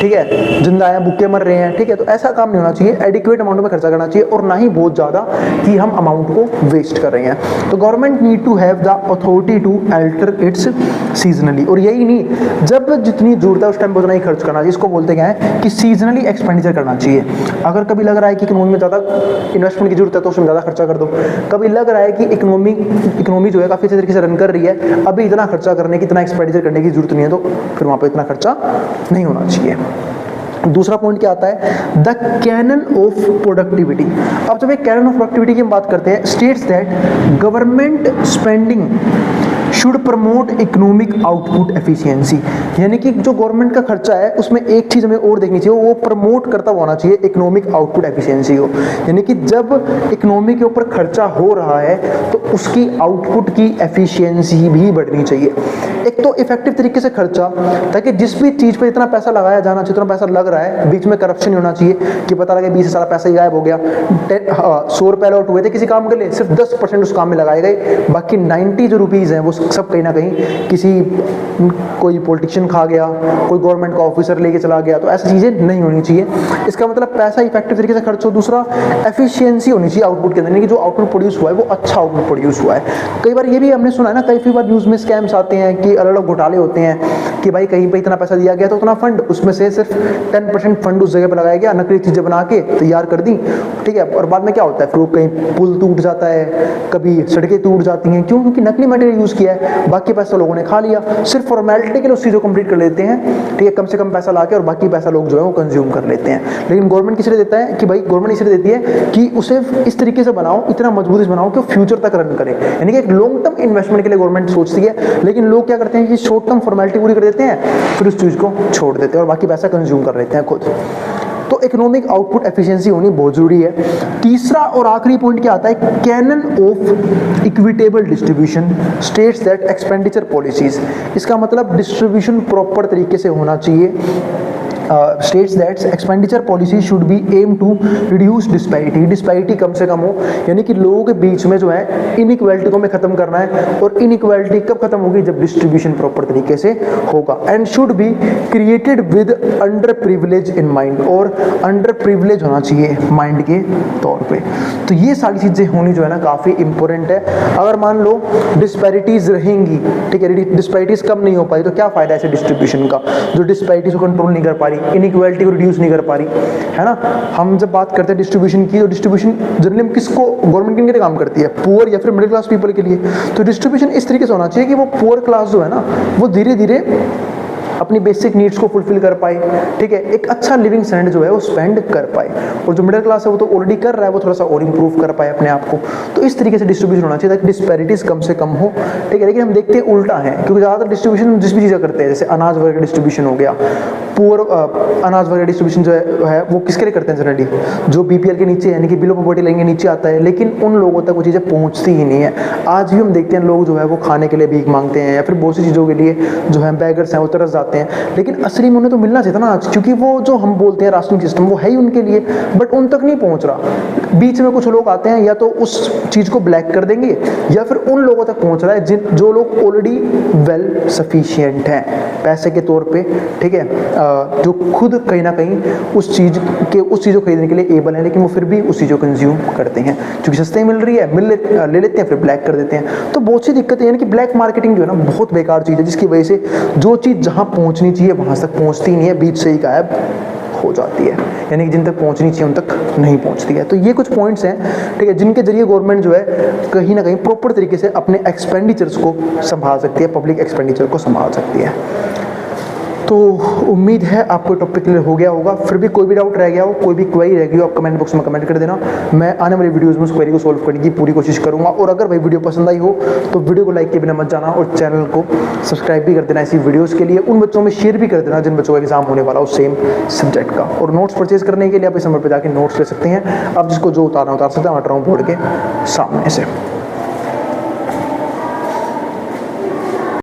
ठीक है, जिंदा है, भूखे मर रहे हैं, ठीक है, तो ऐसा काम नहीं होना चाहिए, एडिक्वेट अमाउंट में खर्चा करना चाहिए और ना ही बहुत ज़्यादा कि हम अमाउंट को वेस्ट कर रहे हैं। तो government need to have the authority to alter its seasonally, और यही नहीं, जब जितनी जरूरत है उस टाइम पर उतना ही खर्च करना चाहिए। इसको बोलते क्या है कि सीजनली एक्सपेंडिचर करना चाहिए। अगर कभी लग रहा है कि इकोनॉमी में ज़्यादा इन्वेस्टमेंट की जरूरत है तो उसमें ज़्यादा खर्चा कर दो, कभी लग रहा है कि इकोनॉमी जो है काफ़ी अच्छे तरीके से रन कर रही है, अभी इतना खर्चा करने की, इतना एक्सपेंडिचर करने की जरूरत नहीं है, तो फिर वहाँ पर इतना खर्चा नहीं होना चाहिए। दूसरा पॉइंट क्या आता है, द कैनन ऑफ प्रोडक्टिविटी। अब जब एक कैनन ऑफ प्रोडक्टिविटी की हम बात करते हैं, states that government spending should promote economic output efficiency, यानी कि जो गवर्नमेंट का खर्चा है उसमें एक चीज़ हमें और देखनी चाहिए, वो प्रमोट करता होना चाहिए इकोनॉमिक आउटपुट एफिशिएंसी को, यानी कि जब इकोनॉमी के ऊपर खर्चा हो रहा है तो उसकी आउटपुट की एफिशिएंसी भी बढ़नी चाहिए। एक तो इफेक्टिव तरीके से खर्चा, ताकि जिस भी चीज़ पर इतना पैसा लगाया जाना चाहिए, इतना पैसा लग रहा है, बीच में करप्शन नहीं होना चाहिए कि पता लगे 20 से सारा पैसा ही गायब हो गया, 100 रुपये अलॉट हुए थे किसी काम के लिए, सिर्फ 10% उस काम में लगाए गए, बाकी 90 जो रुपीज़ हैं वो सब कहीं ना कहीं किसी कोई पॉलिटिशियन खा गया, कोई गवर्नमेंट का ऑफिसर लेके चला गया, तो ऐसी चीज़ें नहीं होनी चाहिए। इसका मतलब पैसा इफेक्टिव तरीके से खर्च हो। दूसरा, एफिशिएंसी होनी चाहिए आउटपुट के अंदर, यानी कि जो आउटपुट प्रोड्यूस हुआ है वो अच्छा आउटपुट प्रोड्यूस हुआ है। कई बार ये भी हमने सुना है ना, कई बार न्यूज़ में स्कैम्स आते हैं कि अलग अलग घोटाले होते हैं कि भाई कहीं पर इतना पैसा दिया गया तो उतना फंड, उसमें से सिर्फ 10% फंड उस जगह पर लगाया गया, नकली चीज़ें बना के तैयार कर दी, ठीक है, और बाद में क्या होता है, फिर कहीं पुल टूट जाता है, कभी सड़कें टूट जाती हैं, क्यों, क्योंकि नकली मटेरियल यूज़ किया है, बाकी पैसा लोगों ने खा लिया, सिर्फ फॉर्मेलिटी के लिए उस चीज़ को कंप्लीट कर लेते हैं, ठीक है, कम से कम पैसा लाके, और बाकी पैसा लोग जो है वो कंज्यूम कर लेते हैं। लेकिन गवर्नमेंट किस लिए देता है कि भाई गवर्नमेंट इसलिए देती है कि उसे इस तरीके से बनाओ, इतना मजबूत बनाओ कि फ्यूचर तक रन करे, यानी कि एक लॉन्ग टर्म इन्वेस्टमेंट के लिए गवर्नमेंट सोचती है। लेकिन लोग क्या करते हैं कि शॉर्ट टर्म फॉर्मेलिटी पूरी कर देते हैं, फिर उस चीज़ को छोड़ देते हैं और बाकी पैसा कंज्यूम कर लेते हैं खुद। तो इकोनॉमिक आउटपुट एफिशिएंसी होनी बहुत जरूरी है। तीसरा और आखिरी पॉइंट क्या आता है, canon of equitable distribution states that expenditure policies. इसका मतलब डिस्ट्रीब्यूशन प्रॉपर तरीके से होना चाहिए। States that expenditure policy should be aim to reduce disparity कम से कम हो, यानी कि लोगों के बीच में जो है इनइक्वालिटी को हमें खत्म करना है, और इनइक्वालिटी कब खत्म होगी, जब डिस्ट्रीब्यूशन प्रॉपर तरीके से होगा। And should be created with under privilege in mind, और अंडर प्रिविलेज होना चाहिए माइंड के तौर पे। तो ये सारी चीज़ें होनी जो है ना काफ़ी इंपॉर्टेंट है। अगर मान लो डिस्पैरिटीज रहेंगी, ठीक है, डिस्पैरिटीज कम नहीं हो पाई तो क्या फ़ायदा ऐसे डिस्ट्रीब्यूशन का, जो डिस्पैरिटीज को कंट्रोल नहीं कर पा रही, इनइक्वालिटी को रिड्यूस नहीं कर पा रही, है ना। हम जब बात करते हैं डिस्ट्रीब्यूशन की, तो डिस्ट्रीब्यूशन जनरली किसको, गवर्नमेंट किन के लिए काम करती है, पुअर या फिर मिडिल क्लास पीपल के लिए। तो डिस्ट्रीब्यूशन इस तरीके से होना चाहिए कि वो पुअर क्लास जो है ना वो धीरे धीरे अपनी बेसिक नीड्स को फुलफिल कर पाए, ठीक है, एक अच्छा लिविंग स्टैंडर्ड जो है वो स्पेंड कर पाए। और जो मिडिल क्लास है वो तो ऑलरेडी कर रहा है, वो थोड़ा सा और इंप्रूव कर पाए अपने आप को। तो इस तरीके से डिस्ट्रीब्यूशन होना चाहिए ताकि डिस्पैरिटीज कम से कम हो, ठीक है। लेकिन हम देखते हैं उल्टा है, क्योंकि ज़्यादातर डिस्ट्रीब्यूशन जिस भी चीज़ें करते हैं, जैसे अनाज वगैरह का डिस्ट्रीब्यूशन हो गया, पुअर अनाज वगैरह डिस्ट्रीब्यूशन जो है वो किसके लिए करते हैं जनरली, जो बीपीएल के नीचे यानी कि बिलो पॉवर्टी लाइन के नीचे आता है, लेकिन उन लोगों तक वो चीज़ें पहुंचती ही नहीं है। आज भी हम देखते हैं लोग जो है वो खाने के लिए भीख मांगते हैं या फिर बहुत सी चीज़ों के लिए जो है बैगर्स हैं वो तरस जाते हैं, लेकिन असली में उन्हें तो मिलना चाहिए था ना आज, क्योंकि वो जो हम बोलते हैं राशनिंग सिस्टम वो है ही उनके लिए, बट उन तक नहीं पहुंच रहा। बीच में कुछ लोग आते हैं या तो उस चीज़ को ब्लैक कर देंगे या फिर उन लोगों तक पहुंच रहा है जो लोग ऑलरेडी वेल सफिशिएंट हैं पैसे के तौर पे, ठीक है, जो खुद कहीं ना कहीं उस चीज़ को खरीदने के लिए एबल है, लेकिन वो फिर भी उस चीज़ को कंज्यूम करते हैं क्योंकि सस्ते मिल रही है, ले लेते हैं, फिर ब्लैक कर देते हैं। तो बहुत सी दिक्कतें, यानी कि ब्लैक मार्केटिंग जो है ना बहुत बेकार चीज़ है, जिसकी वजह से जो चीज़ जहाँ पहुँचनी चाहिए वहाँ तक पहुँचती नहीं है, बीच से ही गायब हो जाती है, यानी कि जिन तक पहुंचनी चाहिए उन तक नहीं पहुंचती है। तो ये कुछ पॉइंट्स हैं, ठीक है, जिनके जरिए गवर्नमेंट जो है कहीं ना कहीं प्रॉपर तरीके से अपने एक्सपेंडिचर्स को संभाल सकती है, पब्लिक एक्सपेंडिचर को संभाल सकती है। तो उम्मीद है आपको टॉपिक क्लियर हो गया होगा। फिर भी कोई भी डाउट रह गया हो, कोई भी क्वेरी रह गई हो, आप कमेंट बॉक्स में कमेंट कर देना। मैं आने वाली वीडियोस में उस क्वेरी को सॉल्व करने की पूरी कोशिश करूंगा। और अगर भाई वीडियो पसंद आई हो तो वीडियो को लाइक किए बिना मत जाना और चैनल को सब्सक्राइब भी कर देना ऐसी वीडियोज़ के लिए। उन बच्चों में शेयर भी कर देना जिन बच्चों का एग्जाम होने वाला हो सेम सब्जेक्ट का। और नोट्स परचेज करने के लिए आप इस नंबर पर जाकर नोट्स ले सकते हैं। आप जिसको जो उतारना उतार सकते हैं, मैं बोर्ड के सामने से।